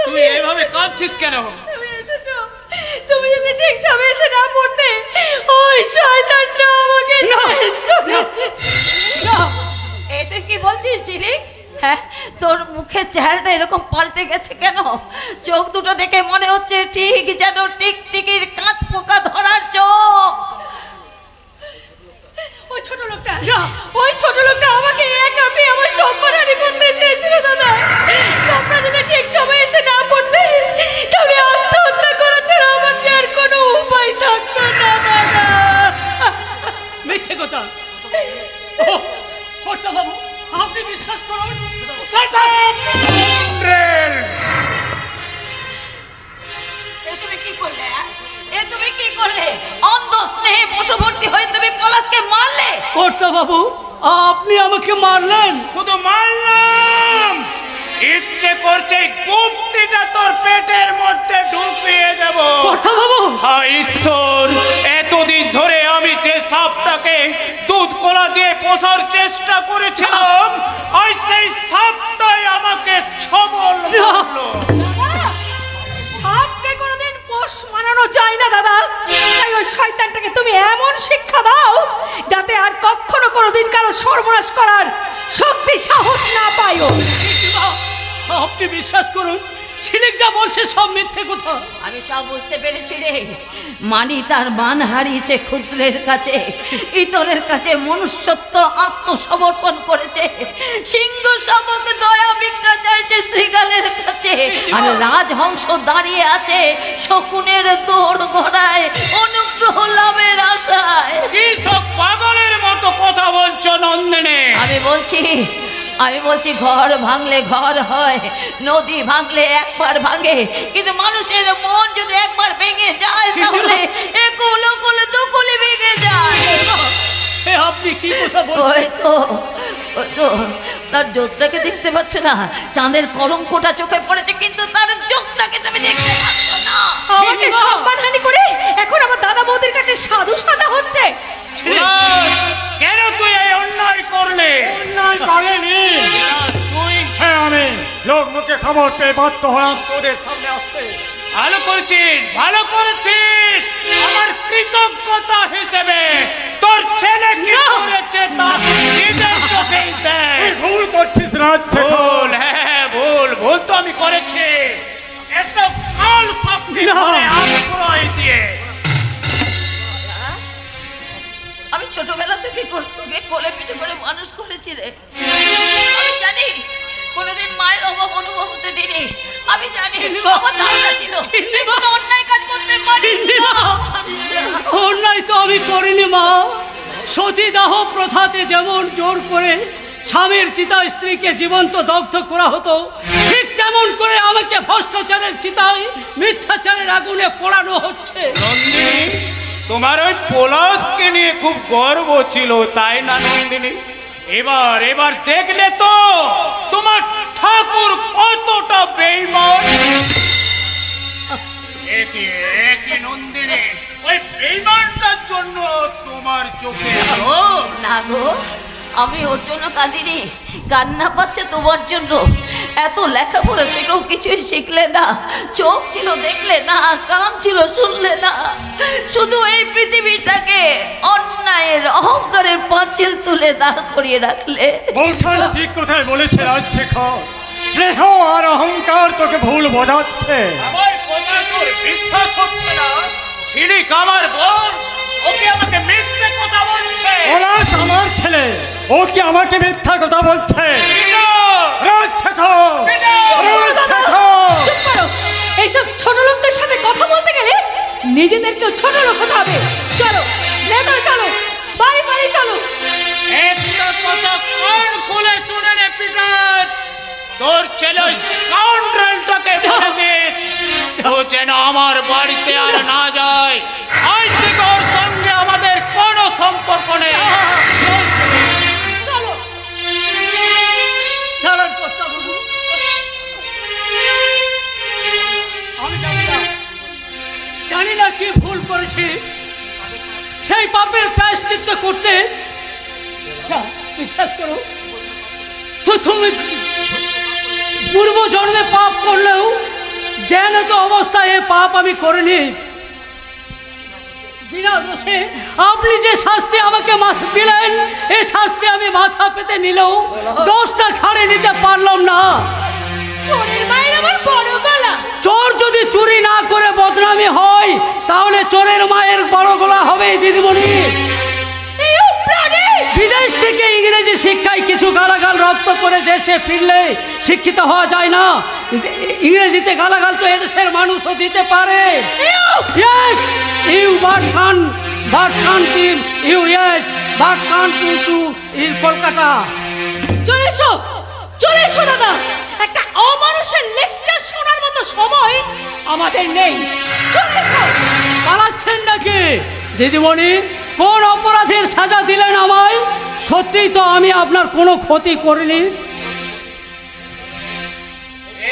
তুই এইভাবে কাঁদছিস কেন? তুমি যদি ঠিক সময় এসে না পড়তে, ওই শয়তানটা আমাকে শেষ করে। এতে কি বলছিস ঝিলিক? হ্যাঁ, তোর মুখের চেহারাটা এরকম পাল্টে গেছে কেন? চোখ দুটো দেখে মনে হচ্ছে ঠিক যেন টিকটিকির কাঁচ পোকা ধরার চোখ। ওই ছোট লোকটা, ওই ছোট লোকটা আমাকে একা পেয়ে আমার সম্মানহানি করতে চেয়েছিল দাদা। তোমরা যদি ঠিক সময় এসে না পড়তে, তাহলে আত্মহত্যা করা ছাড়া আমার যে আর কোনো উপায় থাকতো না দাদা। মিথ্যে কথা। কর্তাবাবু, আপনি বিশ্বাস করুন। তুমি কি করলে? এ তুমি কি করলে? অন্ধ স্নেহে বশবর্তী হয়ে তুমি পলাশকে মারলে। কর্তাবাবু, আপনি আমাকে মারলেন? শুধু মারলাম, ইচ্ছে করছে গুপ্তিটা তোর পেটের মধ্যে ঢুকিয়ে দেব। কর্তাবাবু, হায় ঈশ্বর, এতদিন ধরে আমি যে সাপটাকে দুধ কলা দিয়ে পোষার চেষ্টা করেছিলাম, আর সেই সাপটাই আমাকে ছবল মারলো। সাপকে কোনোদিন পোষ মানানো যায় না দাদা। তাই ওই শয়তানটাকে তুমি এমন শিক্ষা দাও, যাতে আর কখনো কোনোদিন কারো সর্বনাশ করার শক্তি সাহস না পায়ও। আপনি বিশ্বাস করুন, ঝিলিক যা বলছে সব মিথ্যে কথা। আমি সব বুঝতে পেরেছি রে। মানি তার মান হারিয়েছে ক্ষুদ্রের কাছে, ইতরের কাছে মনুষ্যত্ব আত্মসমর্পণ করেছে। সিংহ শাবক দয়া ভিক্ষা চাইছে শৃগালের কাছে, আর রাজহংস দাঁড়িয়ে আছে শকুনের দৌড় ঘোড়ায় অনুগ্রহ লাভের আশায়। কি সব পাগলের মতো কথা বলছো নন্দিনী? আমি বলছি ঘর ভাঙলে ঘর হয়, নদী ভাঙলে একবার ভাঙে, কিন্তু মানুষের মন যদি একবার ভেঙে যায়, তাহলে একুল উকুল দুকুলি ভেঙে যায়। আপনি কি কথা বলছেন? ওই তো তার চোখটাকে দেখতে পাচ্ছ না? চাঁদের কলঙ্কটা চোখে পড়েছে, কিন্তু তার চোখটাকে তুমি দেখতে পাচ্ছ না। আমাকে সম্মানহানি করে এখন আমার দাদা বৌদির কাছে সাধু সাজা হচ্ছে। কেন তুই এই অন্যায় করলে? অন্যায় করেনি তুই? হ্যাঁ, আমি লোক মুখে খবর পেয়ে বাধ্য হলাম তোদের সামনে আসতে। ভালো করেছিস, ভালো করেছিস। আমার কৃতজ্ঞতা হিসেবে তোর ছেলে কি করেছে তার নিজের চোখেই দেখ। ভুল করছিস রাজশেখর। ভুল, হ্যাঁ ভুল তো আমি করেছি। একটা কাল সাপকে ধরে আশ্রয় দিয়ে। আমি ছোটবেলা থেকে তোকে কোলে পিঠে করে মানুষ করেছি রে। আমি জানি কোনোদিন মায়ের অভাব অনুভব হতে দিনি। আমি জানি আমার দাদা ছিল, কোনো অন্যায় কাজ করতে পারিনি। অন্যায় তো আমি করিনি মা। সতীদাহ প্রথাতে যেমন জোর করে স্বামীর চিতায় স্ত্রীকে জীবন্ত দগ্ধ করা হতো, ঠিক তেমন করে আমাকে ভ্রষ্টাচারের চিতায় মিথ্যাচারের আগুনে পোড়ানো হচ্ছে। নন্দিনী, তোমার ওই পলাশকে নিয়ে খুব গর্ব ছিল, তাই না নন্দিনী? এবার এবার দেখলে তো তোমার ঠাকুর কতটা বেঈমান। একই নন্দিনী, ওই বেঈমানটার জন্য তোমার চোখে জল। না গো, আমি ওর জন্য কাঁদিনি, কান্না পাচ্ছে তোমার জন্য। এত লেখাপড়া শিখেও কিছুই শিখলে না, চোখ ছিল দেখলে না, কান ছিল শুনলে না, শুধু এই পৃথিবীটাকে অন্যায়ের অহংকারের পাঁচিল তুলে দাঁড় করিয়ে রাখলে। বৌঠান ঠিক কোথায় বলেছে রাজশেখর, স্নেহ আর অহংকার তোকে ভুল বোঝাচ্ছে। আমার কথা তোর বিশ্বাস হচ্ছে না? ছিলিক আমার বোন, ওকে আমাকে মিথ্যে কথা বলছে। পলাশ আমার ছেলে, ও কি আমাকে মিথ্যা কথা বলছে? রাজশেখর, রাজশেখর! চুপ করো। এইসব ছোট লোকদের সাথে কথা বলতে গেলে নিজেদেরকেও ছোট লোক হতে হবে। চলো নেতা, চলো বাড়ি বাড়ি চলো। একটা কথা কান খুলে শুনে নে পিটার, তোর ছেলে ওই স্কাউন্ড্রেলটাকে বলে দিস ও যেন আমার বাড়িতে আর না যায়। আজ থেকে ওর সঙ্গে আমাদের কোনো সম্পর্ক নেই। চলো। দাঁড়ান কর্তাবাবু, আমি জানি না কি ভুল করেছি, সেই পাপের প্রায়শ্চিত্ত করতে বিশ্বাস করো তুমি পূর্ব জন্মে পাপ করলেও জ্ঞানত অবস্থায় এ পাপ আমি করিনি। বিনা দোষে আপনি যে শাস্তি আমাকে মাথা দিলেন, এই শাস্তি আমি মাথা পেতে নিলেও দোষটা ছাড়ে নিতে পারলাম না। চোরের মায়ের আমার বড় গলা। চোর যদি চুরি না করে বদনামি হয়, তাহলে চোরের মায়ের বড় গলা হবে দিদিমণি। বিদেশ থেকে ইংরেজি শিক্ষায় কিছু গালাগাল রপ্ত করে দেশে ফিরলে শিক্ষিত হওয়া যায় না। ইংরেজিতে গালাগাল তো এদেশের মানুষও দিতে পারে। Yes, you but can't you yes, but can't to in Kolkata. চলে এসো দাদা, একটা অমানুষের লেকচার শোনার মতো সময় আমাদের নেই। চলে এসো। পালাচ্ছেন নাকি দিদিমণি? কোন অপরাধের সাজা দিলেন আমায়? সত্যিই তো আমি আপনার কোনো ক্ষতি করিনি।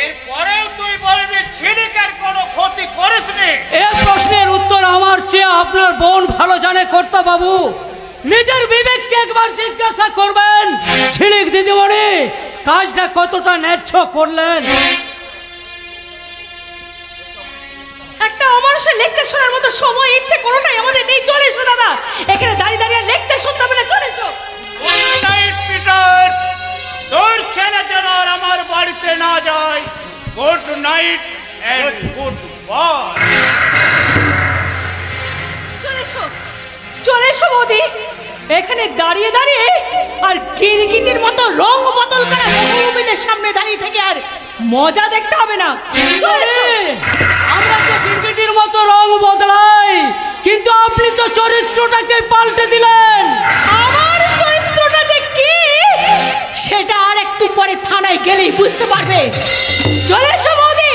এরপরেও তুই বলবি ছিলিকের কোনো ক্ষতি করিসনি? এ প্রশ্নের উত্তর আমার চেয়ে আপনার বোন ভালো জানে কর্তাবাবু। নিজের বিবেককে একবার জিজ্ঞাসা করবেন। ছিলিক দিদিমণি কাজটা কতটা ন্যায্য করলেন? একটা অমানুষের লেকচার শোনার মতো সময় ইচ্ছে কোনোটাই আমাদের নেই। চলে এসো দাদা, এখানে দাঁড়িয়ে দাঁড়িয়ে লেকচার শুনতে হবে না। চলে এসো। গুড নাইট পিটার, তোর ছেলে যেন আর আমার বাড়িতে না যায়। Good night and goodbye. চলে এসো বৌদি, এখানে দাঁড়িয়ে দাঁড়িয়ে আর গিরগিটির মতো রং বদল করা রঘুবীরের সামনে দাঁড়িয়ে থেকে আর মজা দেখতে হবে না। চলে এসো। আমরা তো গিরগিটির মতো রং বদলাই, কিন্তু আপনি তো চরিত্রটাকে পাল্টে দিলেন। আমার চরিত্রটা যে কি সেটা আর একটু পরে থানায় গেলেই বুঝতে পারবে। চলে এসো বৌদি,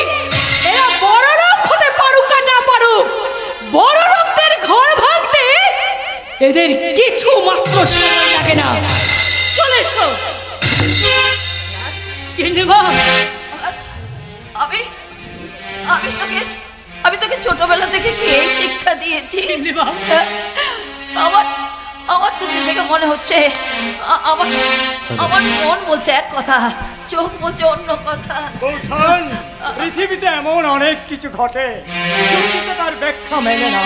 এরা বড় লোক হতে পারুক আর না পারুক, বড় লোকদের ঘর ভাঙতে এদের কিছু মাত্র সময় লাগে না। চলে এসো। আমি তোকে ছোটবেলা থেকে কি এই শিক্ষা দিয়েছি? আমার তোকে দেখে মনে হচ্ছে আমার মন বলছে এক কথা, চোখ বলছে অন্য কথা। বৌঠান, পৃথিবীতে এমন অনেক কিছু ঘটে কিন্তু তার ব্যাখ্যা মেলে না।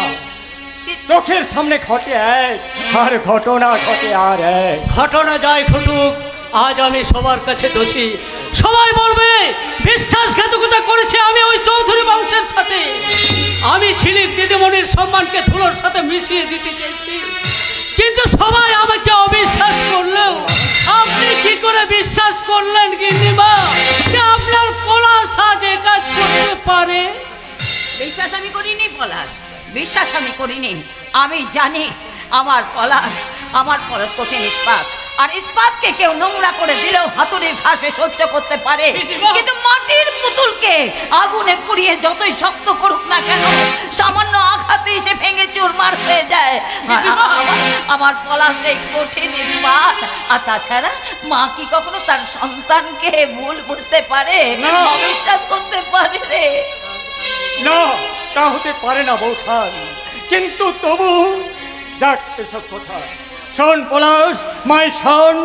চোখের সামনে ঘটে এক, আর ঘটনা ঘটে আর এক। ঘটনা যায় ঘটুক, আজ আমি সবার কাছে দোষী। সবাই বলবে বিশ্বাসঘাতকতা করেছে আমি ওই চৌধুরী বংশের সাথে। আমি ছিলিক দিদিমণির সম্মানকে ধুলোর সাথে মিশিয়ে দিতে চেয়েছি, কিন্তু সবাই আমাকে অবিশ্বাস করলেও আপনি কি করে বিশ্বাস করলেন গিন্নিমা যে আপনার পলাশ আজ এ কাজ করতে পারে? বিশ্বাস আমি করিনি পলাশ, বিশ্বাস আমি করিনি। আমি জানি আমার পলাশ কঠিন ইস্পাত। আর ইস্পাতকে কেউ নোংরা করে দিলেও হাতুড়ির ঘাসে সহ্য করতে পারে, কিন্তু মাটির পুতুলকে আগুনে পুড়িয়ে যতই শক্ত করুক না কেন সামান্য আঘাতেই সে ভেঙে চুরমার হয়ে যায়। আমার পলাশ এই কঠিন ইস্পাত। আর তাছাড়া মা কি কখনো তার সন্তানকে ভুল বুঝতে পারে, অবিশ্বাস করতে পারে রে? না, তা হতে পারে না বৌঠান, কিন্তু তবু যাক এসব কথা। শোন পলাশ, মাই শোন,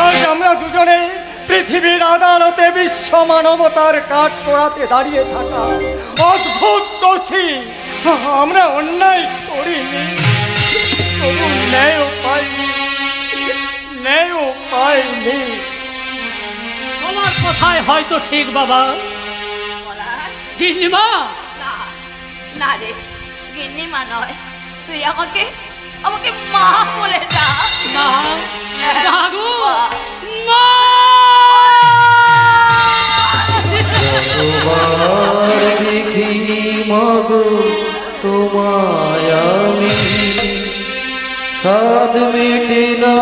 আজ আমরা দুজনে পৃথিবীর আদালতে বিশ্ব মানবতার কাঠ পোড়াতে দাঁড়িয়ে থাকা অদ্ভুত দোষী। আমরা অন্যায় করিনি, তবু ন্যায় পাইনি, ন্যায় পাইনি। তোমার কথায় হয়তো ঠিক বাবা। গিন্নিমা, না রে, গিন্নিমা নয়, তুই আমাকে আমাকে মা বলে ডাক। মা, মা গো, মা। তোমার দেখি মাগো তোমায় আমি, সাদ মেটে না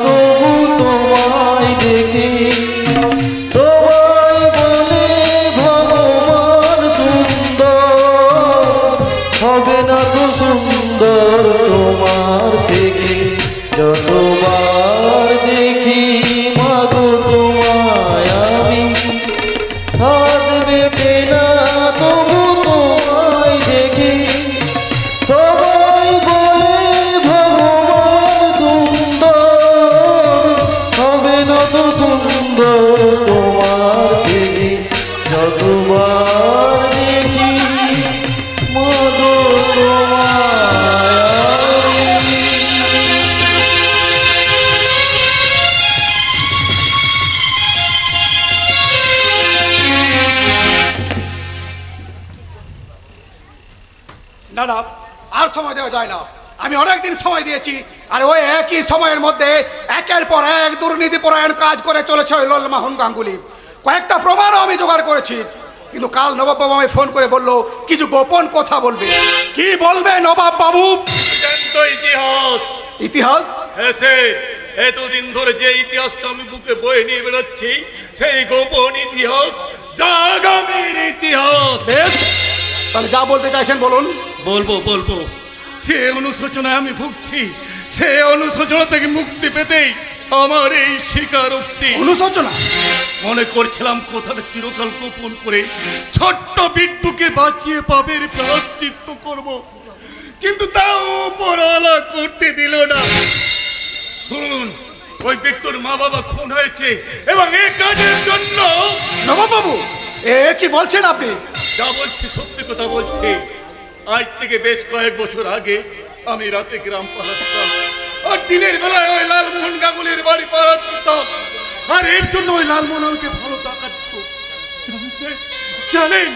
তবু তোমায় দেখি। সবাই বলে ভগবান সুন্দর, হবে না তো সুন্দর তোমার থেকে। যতবার দেখি মাগো তোমায় আমি, হাত বেটে না তবু তোমায় দেখি। সবাই বলে ভগবান সুন্দর, হবে না তো সুন্দর তোমার থেকে। যতবার দেখি মাগো তোমায় আমি। না না, আর সময় দেওয়া যায় না। আমি অনেকদিন সময় দিয়েছি, আর ওই একই সময়ের মধ্যে একের পর এক দুর্নীতিপরায়ণ কাজ করে চলেছে ওই লালমোহন গাঙ্গুলি। কয়েকটা প্রমাণও আমি জোগাড় করেছি, কিন্তু কাল নবাব বাবু আমায় ফোন করে বলল কিছু গোপন কথা বলবে। কি বলবে নবাব বাবু? ইতিহাস। ইতিহাস? এতদিন ধরে যে ইতিহাসটা আমি বুকে বয়ে নিয়ে বেড়াচ্ছি, সেই গোপন ইতিহাস, আগামীর ইতিহাস। বেশ, তাহলে যা বলতে চাইছেন বলুন। বলবো বলবো। সে অনুশোচনায় আমি ভুগছি, সে অনুশোচনা থেকে মুক্তি পেতেই আমার এই স্বীকারোক্তি। অনুশোচনা? মনে করছিলাম কথাটা চিরকাল গোপন করে ছোট্ট বিট্টুকে বাঁচিয়ে পাপের প্রায়শ্চিত্ত করব, কিন্তু তাও উপরওয়ালা করতে দিল না। শুনুন, ওই বিট্টুর মা বাবা খুন হয়েছে, এবং এই কাজের জন্য। নবাব বাবু, এ কি বলছেন আপনি? যা বলছি সত্যি কথা বলছি। আজ থেকে বেশ কয়েক বছর আগে আমি রাতে গ্রাম পালাতাম, আর দিনের বেলায় ওই লালমোহন গাঙ্গুলির বাড়ি পালাতাম। আর এর জন্য ওই লালমোহন আমাকে ভালো টাকা দিত। জানেন,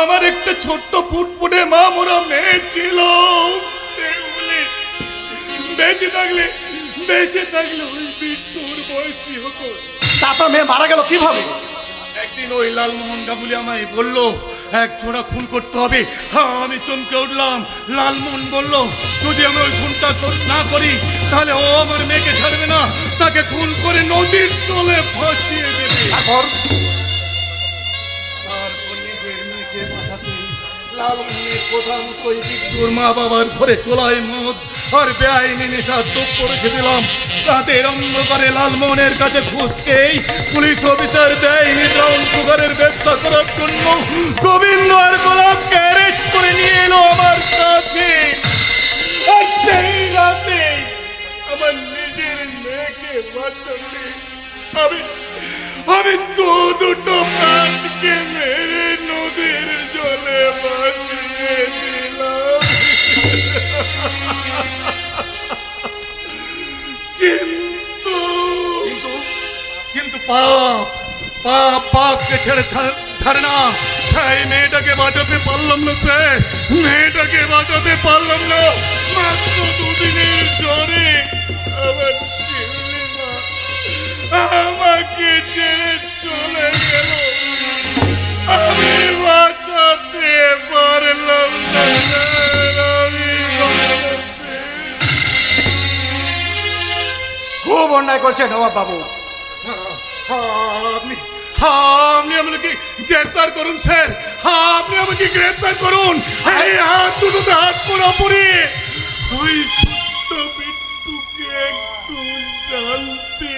আমার একটা ছোট্ট ফুটফুটে মা মোরা মেয়ে ছিল। বেঁচে থাকলে ওই বিট্টুর বয়সী হতো। তারপর মেয়ে মারা গেল কিভাবে? একদিন ওই লালমোহন গাঙ্গুলি আমায় বলল এক জোড়া খুন করতে হবে। আমি চমকে উঠলাম। লালমোহন বলল যদি আমি ওই খুনটা না করি তাহলে ও আমার মেয়েকে ছাড়বে না, তাকে খুন করে নদীর জলে ভাসিয়ে দেবে। তারপর নিজের মেয়েকে বাঁচাতে লালমোহনের কথা মতো বিট্টুর মা বাবার ঘরে চোলাই মদ আর বেআইনি নেশা দ্রব্য রেখে দিলাম। রাতের অন্ধকারে লালমোহনের কাছে ঘুষকেই পুলিশ অফিসার বেআইনি ব্রাউন সুগারের ব্যবসা করার জন্য গোবিন্দ আর গোলাপকে অ্যারেস্ট করে নিয়ে এলো আমার কাছে। আর সেই রাতে আমার নিজের মেয়েকে বাঁচাতে আমি দুটো প্রাণকে মেরে নদীর জলে ভাসিয়ে দিলাম। কিন্তু পাপকে ছাড়ে না। সেই মেয়েটাকে বাঁচাতে পারলাম না, মেয়েটাকে বাঁচাতে পারলাম না। মাত্র দুদিনের জ্বরে আমার আমাকে ছেড়ে চলে গেল। আমি বাঁচাতে পারলাম না। অন্যায় করছে নবাব বাবু। আপনি আমাকে গ্রেফতার করুন স্যার, আপনি আমাকে গ্রেফতার করুন। এই হাত দুটোতে হাত পুরোপুরি ওই ছোট্ট বিট্টুকে একটু জানতে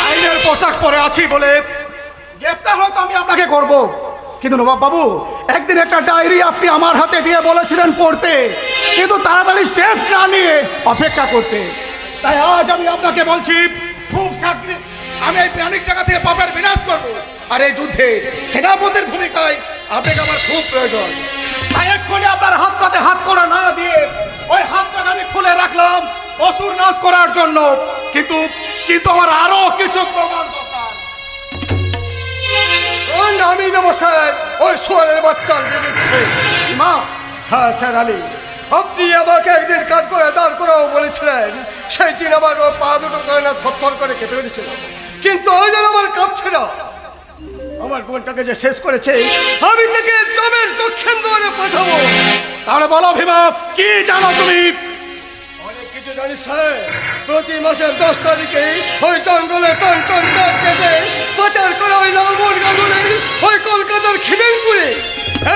আইনের পোশাক পরে আছি বলে গ্রেফতার হয়তো আমি আপনাকে করব, কিন্তু নবাব বাবু একদিন একটা ডায়েরি আপনি আমার হাতে দিয়ে বলেছিলেন পড়তে, কিন্তু তাড়াতাড়ি স্টেপ না নিয়ে অপেক্ষা করতে। তাই আজ আমি আপনাকে বলছি, খুব শীঘ্রই আমি এই প্রাণিক টাকা থেকে পাপের বিনাশ করব। আর এই যুদ্ধে সেনাপতির ভূমিকায় আপনাকে আমার খুব প্রয়োজন। তাই এক্ষুনি আপনার হাতটাতে হাত করা না দিয়ে ওই হাতটাকে আমি খুলে রাখলাম অসুর নাশ করার জন্য, কিন্তু আমার আরো কিছু প্রমাণ দরকার। আমি দেবো স্যার ওই সোয়ালের বাচ্চার বিরুদ্ধে। মা, হ্যাঁ স্যার আলী, আপনি আমাকে একদিন কাট করে দাঁড় করাও বলেছিলেন, সেই দিন আমার পা দুটো গয়না থরথর করে কেঁপে উঠেছিল, কিন্তু ওই যেন আমার কাঁপছে না। আমার বোনটাকে যে শেষ করেছে, আমি তাকে জমের দক্ষিণ দুয়ারে পাঠাবো। তাহলে বলো ভীমা, কি জানো তুমি? অনেক কিছু জানি স্যার। প্রতি মাসের 10 তারিখে ওই জঙ্গলে টন টন কাঠ কেটে পাচার করা ওই লালমোহন গাঙ্গুলি ওই কলকাতার খিদিরপুরে,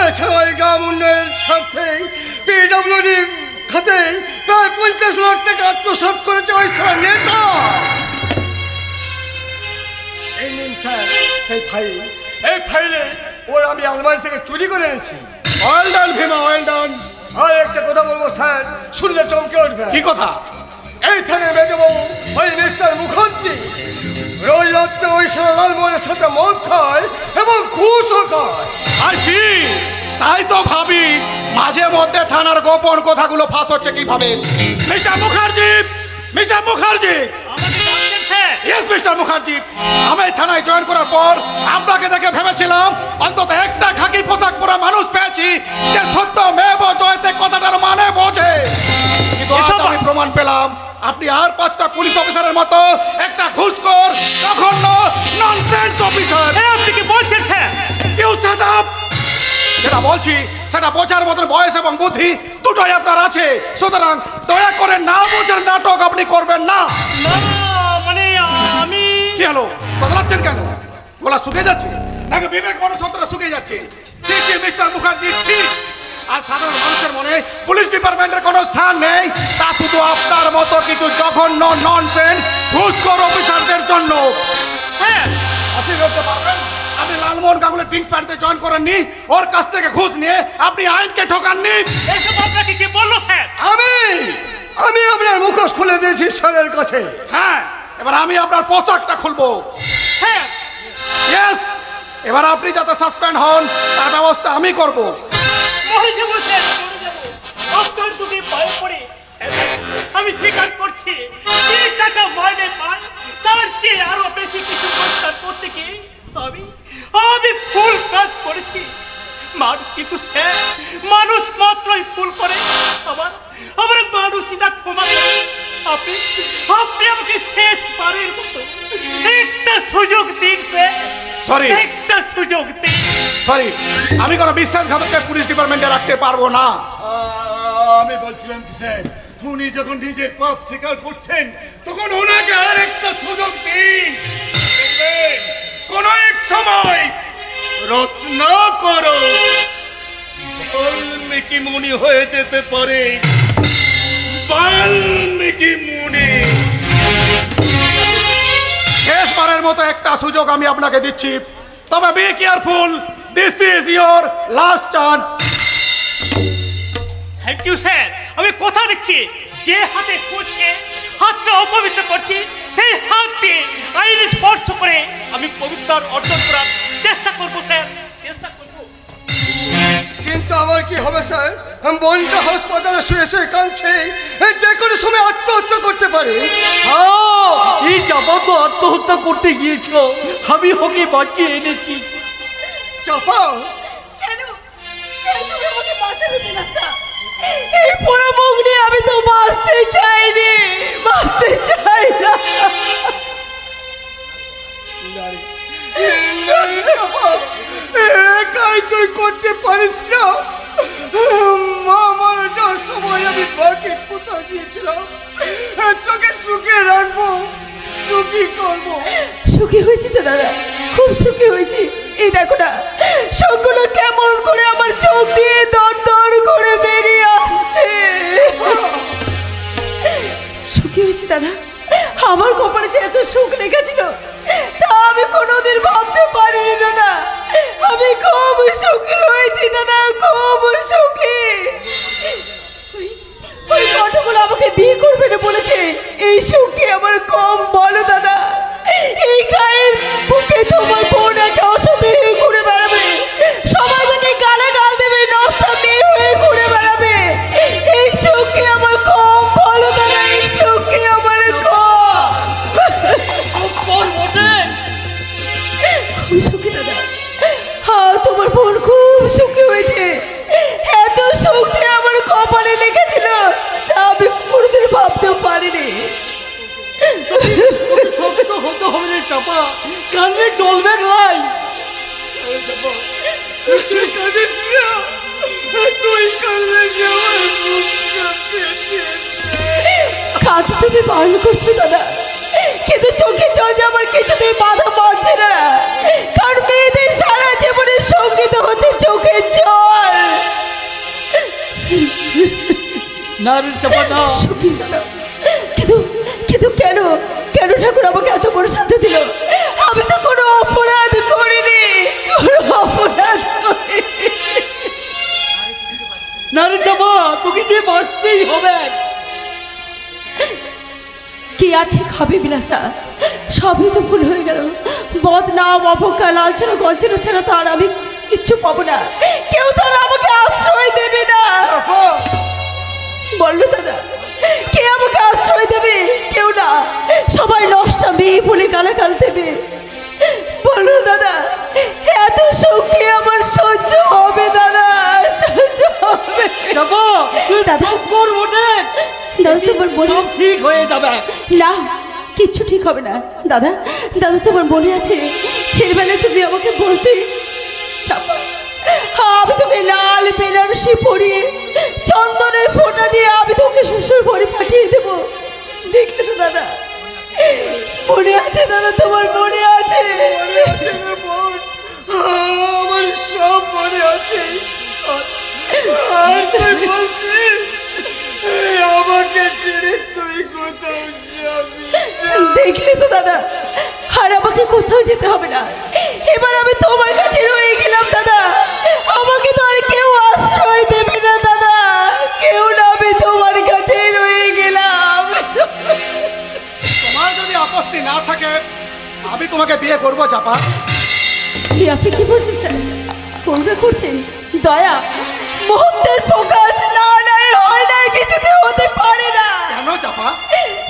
এছাড়া ওই গ্রাম উন্নয়নের স্বার্থে পিডব্লিউডি খাতে প্রায় 50 লাখ টাকা আত্মসাৎ করেছে ওই সব নেতা। এই নিন স্যার সেই ফাইল, এই ফাইলে ওর আমি আলমারি থেকে চুরি করে এনেছি। Well done Bhima, well done. আর একটা কথা বলবো স্যার, শুনলে চমকে উঠবে। কি কথা? এই থানে মেজবাবু ওই মিস্টার মুখার্জি রোজ রাত্রে ওই লালমোহনের সাথে মদ খায় এবং ঘুষও খায়। আসি তাই তো ভাবি মাঝে মধ্যে থানার গোপন কথাগুলো ফাঁস হচ্ছে কিভাবে। Mister Mukherjee, mister Mukherjee, yes mister Mukherjee, আমি থানায় জয়েন করার পর আপনাকে দেখে ভেবেছিলাম অন্তত একটা খাকি পোশাক পরা মানুষ পেয়েছি যে সত্য মেব জয়তে কথাটার মানে বোঝে, কিন্তু আজ আমি প্রমাণ পেলাম আপনি আর 5টা পুলিশ অফিসারের মতো একটা ঘুষখোর জঘন্য ননসেন্স অফিসার। আপনি কি বলছেন স্যার? You shut up. যেটা বলছি সেটা বোঝার মতন বয়স এবং বুদ্ধি দুটোই আপনার আছে, সুতরাং দয়া করে না বোঝার নাটক আপনি করবেন না। মানে আমি কি হলো, বদলাচ্ছেন কেন? গলা শুকিয়ে যাচ্ছে নাকি বিবেক মনসত্বটা শুকিয়ে যাচ্ছে? ছি ছি মিস্টার মুখার্জি, ছি। আর সাধারণ মানুষের মনে পুলিশ ডিপার্টমেন্টের কোনো স্থান নেই, তা শুধু আপনার মতো কিছু জঘন্য ননসেন্স ঘুষখোর অফিসারদের জন্য। হ্যাঁ, আপনি বলতে পারবেন আপনি লালমোহন গাঙ্গুলির ড্রিঙ্কস পার্টিতে জয়েন করেননি, ওর কাছ থেকে ঘুষ নিয়ে আপনি আইনকে ঠকাননি? এসব আপনাকে কে বললো স্যার? আমি আপনার মুখোশ খুলে দিয়েছি স্যারের কাছে। হ্যাঁ, এবার আমি আপনার পোশাকটা খুলবো। হ্যাঁ, ইয়েস, এবার আপনি যাতে সাসপেন্ড হন তার ব্যবস্থা আমি করব। মরে যাবো স্যার, মরে যাবো। আপনার দুটি পায়ে পড়ে আমি স্বীকার করছি, যে টাকা মাইনে পাই তার চেয়ে আরো বেশি কিছু রোজগার করতে গিয়ে আমি ফুল কাজ করেছি। কিন্তু স্যার, মানুষ মাত্রই ভুল করে, আমার মানুষটা ক্ষমা করে। আপনি আমাকে শেষ বারের মতো একটা সুযোগ দিন স্যার। সরি, একটা সুযোগ দিন। সরি, আমি কোনো বিশ্বাসঘাতককে পুলিশ ডিপার্টমেন্টে রাখতে পারবো না। আমি বলছিলাম কি স্যার, উনি যখন নিজের পাপ স্বীকার করছেন তখন ওনাকে আর একটা সুযোগ দিন। কোন এক সময় রত্নাকর বাল্মীকি মুনি হয়ে যেতে পারে। বাল্মীকি মুনি। শেষবারের মতো একটা সুযোগ আমি আপনাকে দিচ্ছি, তবে be careful, this is your last chance. Thank you sir. আমি কথা দিচ্ছি, যে হাতে খুঁজকে হাতটা অপবিত্র করছি সেই হাত দিয়ে আইন স্পর্শ করে আমি পবিত্র অর্জন করার চেষ্টা করবো স্যার, চেষ্টা করবো। কিন্তু আমার কি হবে স্যার? বোনটা হাসপাতালে শুয়ে শুয়ে কাঁদছে, যে কোনো সময় আত্মহত্যা করতে পারে। এই চাপা তো আত্মহত্যা করতে গিয়েছিল, আমি ওকে বাঁচিয়ে এনেছি। চাপা, কেন তুমি আমাকে বাঁচাবে না? এই পুরো মুখ নিয়ে আমি তো বাঁচতে চাইনি, বাঁচতে চাই না। একাই তুই করতে পারিস না, মা মারা যাওয়ার সময় আমি মাকে কোথায় দিয়েছিলাম তোকে সুখে রাখবো, সুখী করবো। সুখী হয়েছি তো দাদা, খুব সুখী হয়েছি। এই দেখো না সবগুলো কেমন করে আমার চোখ দিয়ে দর দর করে বেরিয়ে আসছে। সুখী হয়েছি দাদা, আমার কপালে যে এত সুখ লেগেছিল তা আমি কোনোদিন ভাবতে পারিনি দাদা। আমি খুব সুখী হয়েছি দাদা, খুব সুখী। ওই কটগুলো আমাকে বিয়ে করবে না বলেছে, এই সুখে আমার কম বলো দাদা। এই গায়ের বুকে তোমার বোন একটা অসতী হয়ে ঘুরে বেড়াবে, সবাই তাকে গালে গাল দেবে, নষ্ট মেয়ে হয়ে ঘুরে বেড়াবে। এই সুখে আমার কম বলো দাদা, এই সুখে আমার কম। খুব সুখী দাদা, হ্যাঁ তোমার বোন খুব সুখী হয়েছে। এত সুখ যে আমার কপালে লেগেছিল তা আমি কোনোদিন ভাবতেও পারিনি। শক্ত হতে হবে রে চাপা, কানে চলবে লাই। তুই কাঁদিস না, তুই কাঁদলে কাঁদতে তুমি বারণ করছো দাদা, কিন্তু চোখে জল যে আমার কিছুতেই বাধা মানছে না। কারণ মেয়েদের সারা জীবনের সঙ্গীত হচ্ছে চোখের জল। না রে চাপা না। সুখী দাদা, কিন্তু কিন্তু কেন কেন ঠাকুর আমাকে এত বড় সাজা দিল? আমি তো কোনো অপরাধ করিনি, কোনো অপরাধ করিনি। না রে চাপা, তোকে দিয়ে বাঁচতেই হবে। কি আর ঠিক হবে বিলাসদা, সবই তো ভুল হয়ে গেল। বদনাম, অপকার, লাঞ্ছনা, গঞ্জনা ছাড়া তো আর আমি কিচ্ছু পাবো না। কেউ তো আর আমাকে আশ্রয় দেবে না। বললো দাদা, কে আমাকে আশ্রয় দেবে? কেউ না, সবাই নষ্ট মেয়ে বলে গালাগাল দেবে। বললো দাদা, এত সুখ কি আমার সহ্য হবে দাদা? সহ্য হবে দাদা? করবো না দাদা, তোমার বলে ঠিক হয়ে যাবে না, কিচ্ছু ঠিক হবে না দাদা। দাদা তোমার মনে আছে ছেলেবেলায় তুমি আমাকে বলতে, চাপা আমি তোকে লাল বেনারসি পরিয়ে চন্দনের ফোঁটা দিয়ে আমি তোকে শ্বশুর বাড়ি পাঠিয়ে দেবো। দেখলে তো দাদা, মনে আছে দাদা, তোমার মনে আছে? আমার সব মনে আছে। আর তুই বলছিস আমাকে ছেড়ে তুই কোথাও যাবি? দেখলে তো দাদা, আর আমাকে কোথাও যেতে হবে না। এবার আমি তোমার কাছে রয়ে গেলাম দাদা। আমাকে তো আর কেউ আশ্রয় দেবে না দাদা, কেউ না, আমি তোমার কাছে রয়ে গেলাম। তোমার যদি আপত্তি না থাকে আমি তোমাকে বিয়ে করবো চাপা। আপনি কি বলছেন স্যার? করুণা করছেন? দয়া মুহূর্তের প্রকাশ না নাই হয় না, কিছুতে হতে পারে না। কেন চাপা?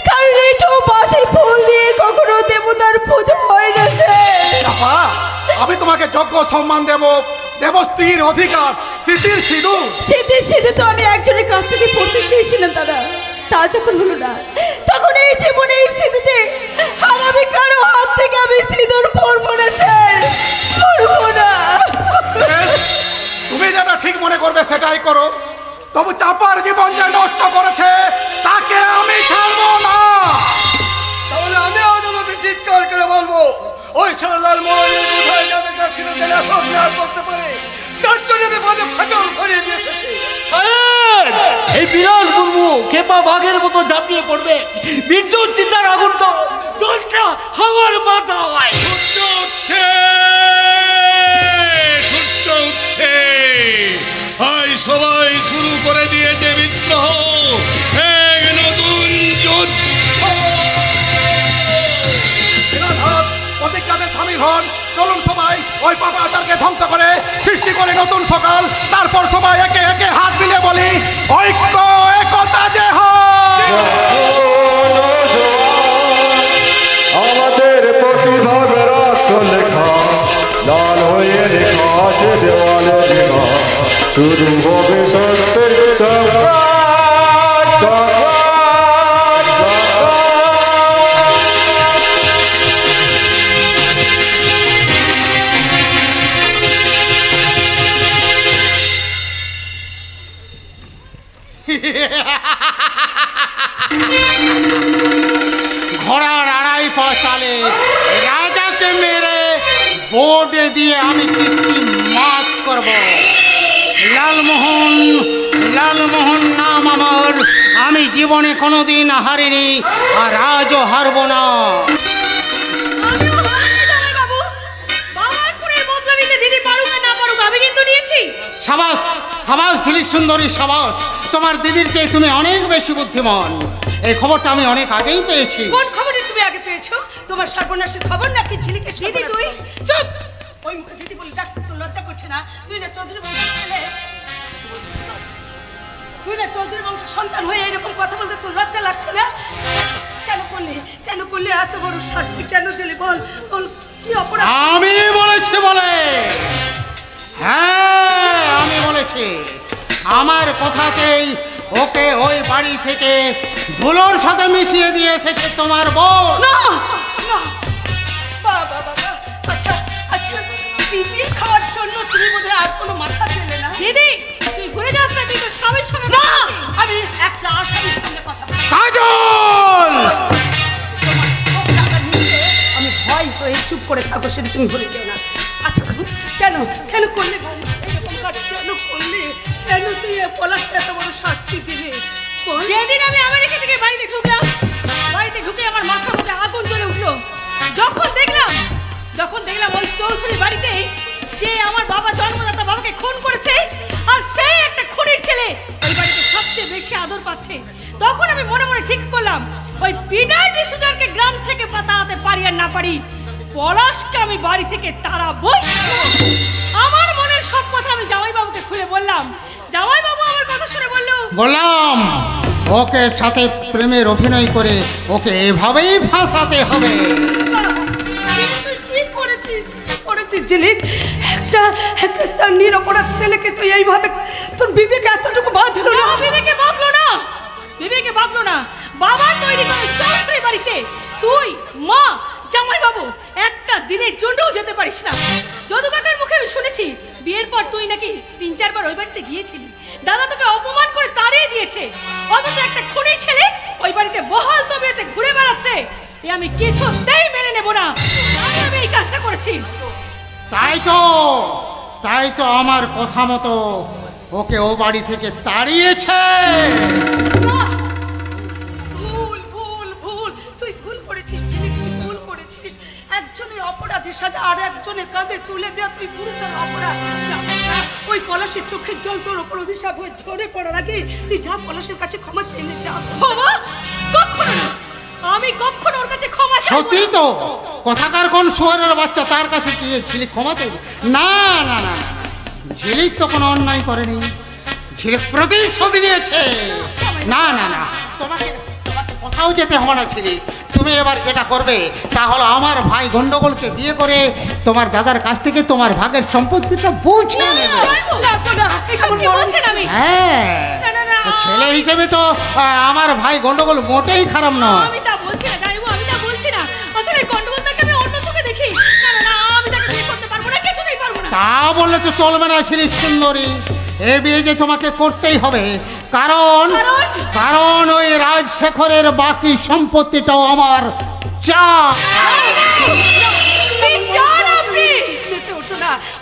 কারণ এটো বাসি ফুল দিয়ে কখনো দেবতার পুজো হয় না স্যার। চাপা, আমি তোমাকে যোগ্য সম্মান দেব, দেব স্ত্রীর অধিকার, স্মৃতির সিঁদুর। স্মৃতির সিঁদুর তো আমি একজনের কাছ থেকে পড়তে চেয়েছিলাম দাদা, তা যখন হলো না তখন এই জীবনে এই স্মৃতিতে আর আমি কারো হাত থেকে আমি সিঁদুর পরবো না স্যার, পরবো না। তুমি যেটা ঠিক মনে করবে সেটাই করো, তবু চাপার জীবন যে নষ্ট করেছে তাকে আমি ছাড়বো না। তাহলে আমি আদালতে চিৎকার করে বলবো, ওই সালার মোড়ের কোথায় যাতে চাষিরা জেলা সব করতে পারে, তার জন্য আমি বাদে ফাটল ধরিয়ে দিয়ে এসেছি। এই বিরাট গুরু খেপা বাঘের মতো ঝাঁপিয়ে পড়বে, বিদ্যুৎ চিন্তার আগুন তো জ্বলছে হাওয়ার মাথা হয়। সূর্য উঠছে, সূর্য উঠছে। আজ সবাই শুরু করে দিয়েছে বিদ্রোহ, এক নতুন যুদ্ধ। প্রতিজ্ঞাতে সামিল হন, চলুন সবাই ওই পাপাচারকে ধ্বংস করে সৃষ্টি করে নতুন সকাল। তারপর সবাই একে একে হাত মিলিয়ে বলি, ঐক্য একতা যে হয়। আমাদের প্রতিভাবের লেখা লাল হয়ে লেখা আছে দেওয়ালে লেখা, শুরু হবে সত্যের সংগ্রাম, সংগ্রাম, সংগ্রাম। ঘোড়ার আড়াই পা চালে রাজাকে মেরে বোর্ডে দিয়ে আমি কিস্তি মাত করব। লালমোহন, লালমোহন নাম আমার, আমি জীবনে কোনোদিন হারিনি আর আজও হারব না। সাবাস সাবাস ঝিলিক সুন্দরী, সাবাস। তোমার দিদির চেয়ে তুমি অনেক বেশি বুদ্ধিমান। এই খবরটা আমি অনেক আগেই পেয়েছি। কোন খবরটি তুমি আগে পেয়েছো? তোমার সর্বনাশের খবর নাকি ঝিলিকের সর্বনাশ? তুই চুপ! ওই মুখে যদি বলি ডাক্তার, তোর লজ্জা করছে না? তুই না চৌধুরী বংশের ছেলে, তুই না চৌধুরী বংশের সন্তান হয়ে এরকম কথা বলতে তোর লজ্জা লাগছে না? কেন করলি, কেন করলি? এত বড় শাস্তি কেন দিলি? বল বল, কি অপরাধ? আমি বলেছি বলে, হ্যাঁ আমি বলেছি। আমার কথাতেই ওকে ওই বাড়ি থেকে ধুলোর সাথে মিশিয়ে দিয়ে এসেছে তোমার বউ। না না, বাবা বাবা, আচ্ছা আচ্ছা, চিনি খাওয়ার জন্য তুমি বোধহয় আর কোনো মাথা পেলে না। দিদি তুই ভুলে যাস না, তুই তোর স্বামীর সঙ্গে না, আমি একটা আসামির সঙ্গে কথা বলছি। কাজল, আমি ভয় হয়ে চুপ করে থাকবো, সেটা তুমি ভুলে যাও না। আচ্ছা কেন কেন করলি বল? এরকম কাজ কেন করলি? কেন তুই পলাশকে এত বড় শাস্তি দিলি? যেদিন আমি আমেরিকা থেকে বাড়িতে ঢুকলাম, বাড়িতে ঢুকে আমার মাথার মধ্যে আগুন জ্বলে উঠলো। যখন দেখলাম ওই চৌধুরী বাড়িতে যে আমার বাবা জন্মদাতা বাবাকে খুন করেছে, আর সেই একটা খুনির ছেলে ওই বাড়িতে সবচেয়ে বেশি আদর পাচ্ছে, তখন আমি মনে মনে ঠিক করলাম ওই পিটার ডিসুজারকে গ্রাম থেকে তাড়াতে পারি আর না পারি, পলাশকে আমি বাড়ি থেকে তাড়াবই। আমার মনের সব কথা আমি জামাইবাবুকে খুলে বললাম। জামাইবাবু আমার কথা শুনে বললাম ওকে সাথে প্রেমের অভিনয় করে ওকে এভাবেই ফাঁসাতে হবে। কি করেছিস ঝিলিক? একটা নিরপরাধ ছেলেকে তুই এইভাবে, তোর বিবেকে এতটুকু বাঁধলো না? বিবেকে বাঁধলো না। বাবা তৈরি করে চৌধুরী বাড়িতে তুই, মা, জামাইবাবু একটা দিনের জন্যও যেতে পারিস না। যদু কাকার মুখে আমি শুনেছি বিয়ের পর তুই নাকি 3-4 বার ওই বাড়িতে গিয়েছিলি। দাদা তোকে অপমান করে তাড়িয়ে দিয়েছে, অথচ একটা খুনির ছেলে ওই বাড়িতে বহাল তবিয়তে ঘুরে বেড়াচ্ছে। এ আমি কিছুতেই মেনে নেব না। আমি এই কাজটা করেছি। তাই তো আমার কথা মতো ওকে ও বাড়ি থেকে তাড়িয়েছে। তুই ভুল করেছিস ঝিলিক, তুই ভুল করেছিস। একজনের অপরাধের সাজা আর একজনের কাঁধে তুলে দেওয়া তুই গুরুতর অপরাধ। ওই পলাশের চোখের জল তোর ওপর অভিশাপ হয়ে ঝরে পড়ার আগে তুই যা পলাশের কাছে ক্ষমা চেয়ে নে। যা বাবা, কখনো না, আমি কখনো ওর কাছে ক্ষমা চাইব না। সত্যি তো? কথাকার কোন শুয়ারের বাচ্চা তার কাছে কি ঝিলিক ক্ষমা চাইবে? না না না, ঝিলিক তো কোনো অন্যায় করেনি, ঝিলিক প্রতিশোধ নিয়েছে। না না না, তোমাকে কোথাও যেতে হবে না ঝিলিক। তুমি এবার যেটা করবে তা হলো আমার ভাই গন্ডগোলকে বিয়ে করে তোমার দাদার কাছ থেকে তোমার ভাগের সম্পত্তিটা বুঝে নেবে। হ্যাঁ, ছেলে হিসেবে তো আমার ভাই গন্ডগোল মোটেই খারাপ নয়। আমি তা বলছি না জানিব, আমি তা বলছি না। আসলে গন্ডগোলটাকে আমি অন্য চোখে দেখি। না আমি তাকে বিয়ে করতে পারবো না, কিছুতেই পারবো না। তা বললে তো চলবে না ঝিলিক সুন্দরী, এ বিয়ে যে তোমাকে করতেই হবে। কারণ ওই রাজশেখরের বাকি সম্পত্তিটাও আমার চাই।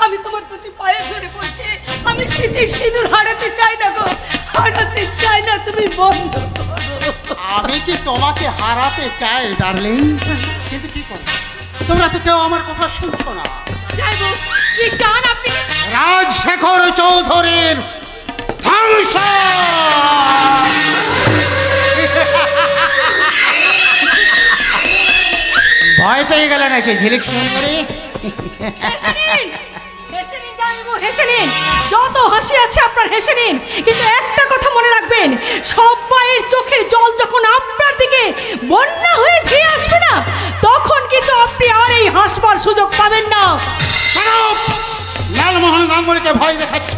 আমি তোমার দুটি পায়ে ধরে বলছি, আমি শীতের সিঁদুর হারাতে চাই না গো, হারাতে চাই না। তুমি বন্ধ করো। আমি কি তোমাকে হারাতে চাই ডার্লিং? কিন্তু কি করবো, তোমরা তো কেউ আমার কথা শুনছো না। কি চান আপনি? রাজশেখর চৌধুরীর ধ্বংস। ভয় পেয়ে গেলে নাকি ঝিলিক সুন্দরী? হেসে নিন, যত হাসি আছে আপনার হেসে নিন, কিন্তু একটা কথা মনে রাখবেন, সবাইয়ের চোখের জল যখন আপনার দিকে বন্যা হয়ে ধেয়ে আসবে না, তখন কিন্তু আপনি আর এই হাসবার সুযোগ পাবেন না। লালমোহন গাঙ্গুলিকে ভয় দেখাচ্ছ,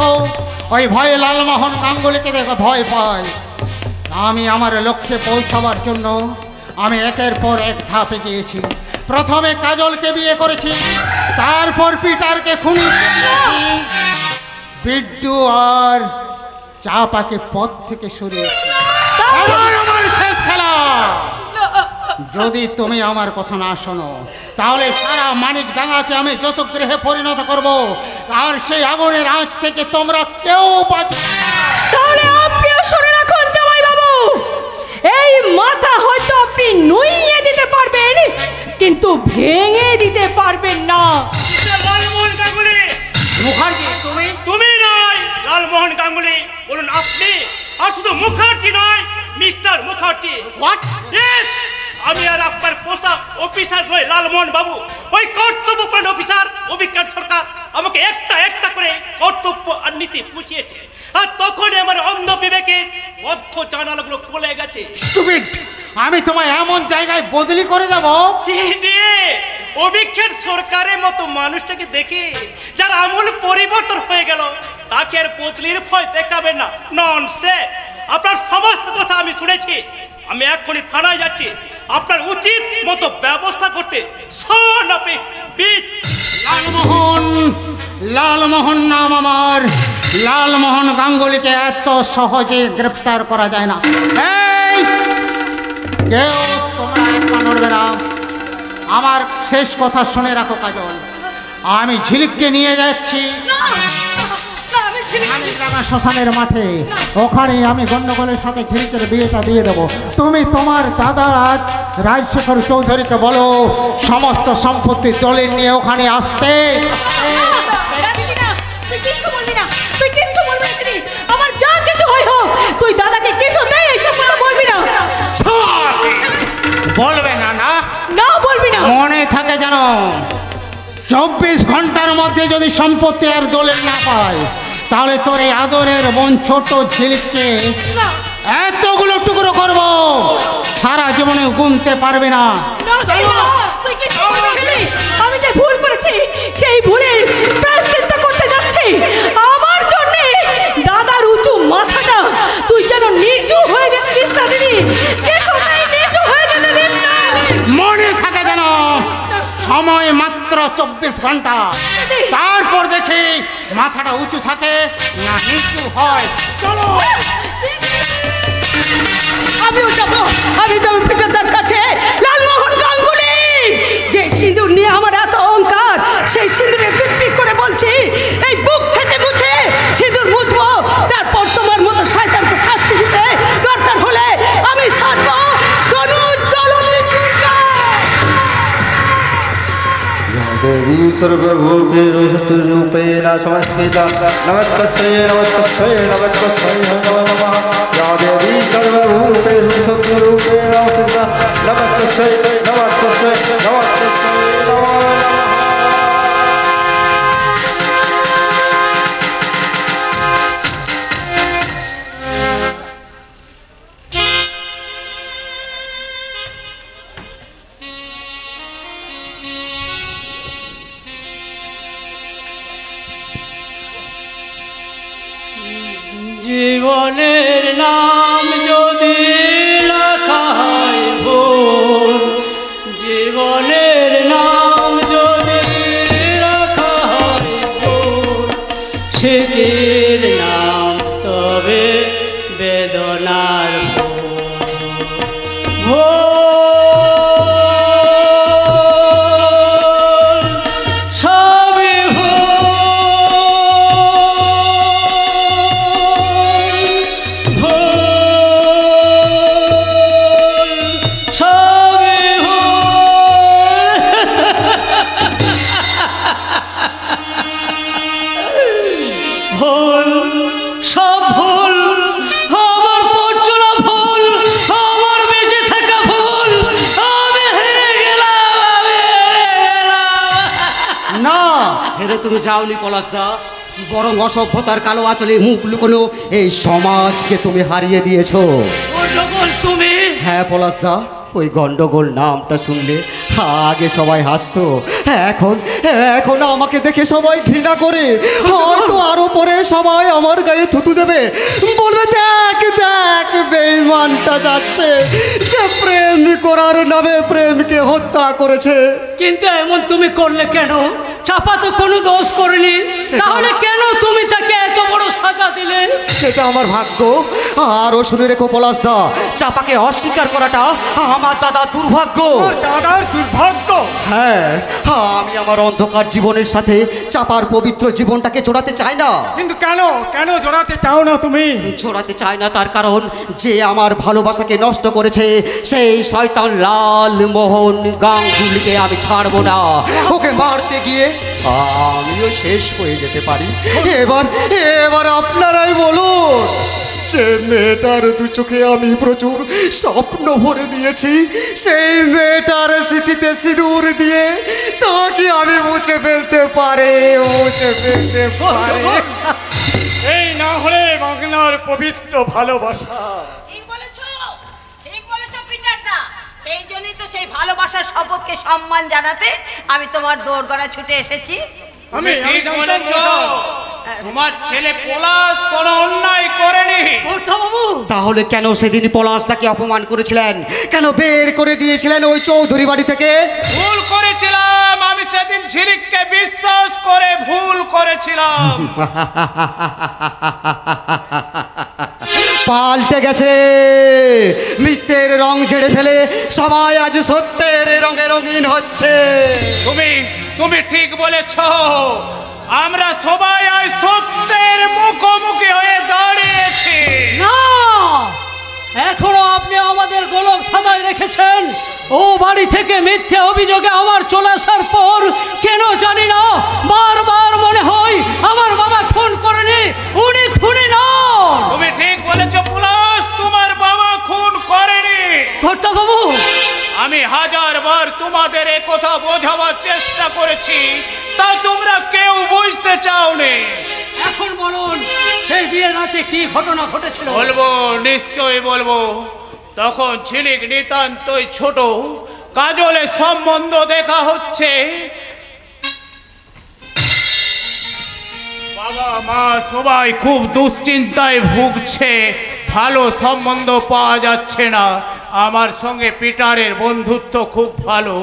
ওই ভয়ে লালমোহন গাঙ্গুলিকে দেখে ভয় পায়। আমি আমার লক্ষ্যে পৌঁছাবার জন্য আমি একের পর এক ধাপে গিয়েছি। প্রথমে কাজলকে বিয়ে করেছি, তারপর পিটারকে খুনি করেছি, বিড্ডু আর চাপাকে পথ থেকে সরিয়েছি। যদি তুমি আমার কথা না শোনো তাহলে সারা মানিক ডাঙ্গাকে আমি যতগৃহে পরিণত করব, আর সেই আগুনের আঁচ থেকে তোমরা কেউ বাঁচবে না। তাহলে আপনিও শুনে রাখুন জামাই বাবু, এই মাথা হয়তো আপনি নুইয়ে দিতে পারবেন, কিন্তু ভেঙে দিতে পারবেন না। লালমোহন গাঙ্গুলি মুখার্জি, তুমি নয়, লালমোহন গাঙ্গুলি বলুন আপনি। আর শুধু মুখার্জি নয়, মিস্টার মুখার্জি। হোয়াট? ইয়েস, আমি আর আপনার পোষা অফিসার নই লালমোহন বাবু, ওই কর্তব্যপরায়ণ অফিসার অভিজ্ঞান সরকার আমাকে একটা একটা করে কর্তব্য আর নীতি বুঝিয়েছে, আর তখনই আমার অন্ধ বিবেকের মধ্য জানালাগুলো খুলে গেছে। স্টুপিড! আমি তোমায় এমন জায়গায় বদলি করে দেব। অভিজ্ঞান সরকারের মতো মানুষটাকে দেখে যার আমূল পরিবর্তন হয়ে গেল, তাকে আর বদলির ভয় দেখাবেন না। ননসেন্স! আপনার সমস্ত কথা আমি শুনেছি, আমি এক্ষুনি থানায় যাচ্ছি আপনার উচিত মতো ব্যবস্থা করতে। শোন আপনি লালমোহন, লালমোহন নাম আমার। লালমোহন গাঙ্গুলিকে এত সহজে গ্রেপ্তার করা যায় না। এই কেউ তোমরা একটা নড়বে না। আমার শেষ কথা শুনে রাখো কাজল, আমি ঝিলিককে নিয়ে যাচ্ছি শ্মশানের মাঠে। ওখানে আমি গন্ডগোলের সাথে ঝিলিকের বিয়েটা দিয়ে দেবো। তুমি তোমার দাদা রাজশেখর চৌধুরীকে বলো সমস্ত সম্পত্তি দলিল নিয়ে ওখানে আসতে। আমার যা কিছু হয় হোক, তুই দাদাকে কিছু দেয় এইসব কথা বলবি না। বলবে না? না না বলবি না। মনে থাকে জানো, 24 ঘন্টার মধ্যে যদি সম্পত্তি আর দলিল না পায়, তাহলে তোর এই আদরের বোন ছোট ঝিলিককে এতগুলো টুকরো করব, সারা জীবনে গুনতে পারবে না। আমি যে ভুল করেছি সেই ভুলের প্রায়শ্চিত্ত করতে যাচ্ছি। আমার জন্য দাদার উঁচু মাথাটা তুই যেন নিচু হয়ে যেতে দিস না দিদি, কিছুতেই নিচু হয়ে যেতে দিস না। মনে থাকে যেন, সময় মাত্র 24 ঘন্টা, তারপর দেখি মাথাটা উঁচু থাকে না নিচু হয়। চলো আমিও যাবো, আমি যাবো পিতার কাছে। লালমোহন গাঙ্গুলি, যে সিঁদুর নিয়ে আমার এত অহংকার, সেই সিঁদুরে দিব্যি করে বলছি এই বুক থেকে মুছে সিঁদুর মুছবো, তারপর তোমার মতো শয়তানকে শাস্তি দিতে দরকার হলে আমি ছাড়বো। देवी सर्वभूतेषूपेण संस्कृता नमस्तस्यै नमस्तस्यै नमस्तस्यै नमो नमः। या देवी सर्वभूतेषु शत्रुरूपेण संस्कृता नमस्तस्यै नमस्तस्यै नमस्तस्यै नमो नमः। জীবনের নাম যদি রাখা হয় ভুল, জীবনের নাম যদি রাখা হয় ভুল, স্মৃতির নাম তবে বেদনার ভুল। তুমি যাওনি পলাশদা, বরং অসভ্যতার কালো আঁচলে মুখ লুকোনো এই সমাজকে তুমি হারিয়ে দিয়েছো। গন্ডগোল তুমি? হ্যাঁ পলাশদা, ওই গন্ডগোল নামটা শুনলে আগে সবাই হাসতো, এখন এখন আমাকে দেখে সবাই ঘৃণা করে, হয়তো আরো পরে সবাই আমার গায়ে থুতু দেবে, বলবে দেখ দেখ বেঈমানটা যাচ্ছে, যে প্রেম করার নামে প্রেমকে হত্যা করেছে। কিন্তু এমন তুমি করলে কেন? চাপা তো কোনো দোষ করেনি, তাহলে কেন তুমি তাকে এত বড় সাজা দিলে? সেটা আমার ভাগ্য। আরও শুনে রেখো পলাশদা, চাপাকে অস্বীকার করাটা আমার দাদার দুর্ভাগ্য। দাদার দুর্ভাগ্য? হ্যাঁ, আমি আমার অন্ধকার জীবনের সাথে চাপার পবিত্র জীবনটাকে জোড়াতে চাই না। কিন্তু কেন কেন জোড়াতে চাও না তুমি? জোড়াতে চাই না তার কারণ, যে আমার ভালোবাসাকে নষ্ট করেছে সেই শয়তান লালমোহন গাঙ্গুলিকে আমি ছাড়বো না। ওকে মারতে গিয়ে আমিও শেষ হয়ে যেতে পারি। এবার আপনারাই বলুন, যে মেয়েটার দু চোখে আমি প্রচুর স্বপ্ন ভরে দিয়েছি, সেই মেয়েটার স্মৃতিতে সিঁদুর দিয়ে তাকে আমি মুছে ফেলতে পারে? এই না হলে বাংলার পবিত্র ভালোবাসা। ঠিক বলেছো পিটারদা। সেই জন্যই তো সেই ভালোবাসার শপথকে সম্মান জানাতে আমি তোমার দোরগড়া ছুটে এসেছি। আমি ঠিক বলেছ, তোমার ছেলে পলাশ কোনো অন্যায় করেনি। বাবু, তাহলে কেন সেদিন পলাশ তাকে অপমান করেছিলেন? কেন বের করে দিয়েছিলেন ওই চৌধুরী বাড়ি থেকে? ভুল করেছিলাম, আমি সেদিন ঝিলিককে বিশ্বাস করে ভুল করেছিলাম। পাল্টে গেছে, মিথ্যের রং ঝেড়ে ফেলে সবাই আজ সত্যের রঙে রঙিন হচ্ছে। তুমি ঠিক বলেছ, আমরা সবাই আজ সত্যের মুখোমুখি হয়ে দাঁড়িয়েছি। না, এখনো আপনি আমাদের গোলক ধাঁধায় রেখেছেন। ও বাড়ি থেকে মিথ্যে অভিযোগে আমার চলে আসার পর কেন জানি না বারবার মনে হয় আমার বাবা খুন করেনি, উনি খুনি নন। তুমি ঠিক বলেছ পলাশ, তোমার বাবা খুন করেনি। কর্তাবাবু, আমি হাজারবার তোমাদের এ কথা বোঝাবার চেষ্টা করেছি, তা তোমরা কেউ বুঝতে চাওনি। এখন বলুন, সেই বিয়ের রাতে কি ঘটনা ঘটেছিল? বলবো, নিশ্চয়ই বলবো। তখন ঝিলিক নিতান্তই ছোট, কাজলের সম্বন্ধ দেখা হচ্ছে। বাবা মা সবাই খুব দুশ্চিন্তায় ভুগছে, ভালো সম্বন্ধ পাওয়া যাচ্ছে না। আমার সঙ্গে পিটারের বন্ধুত্ব খুব ভালো,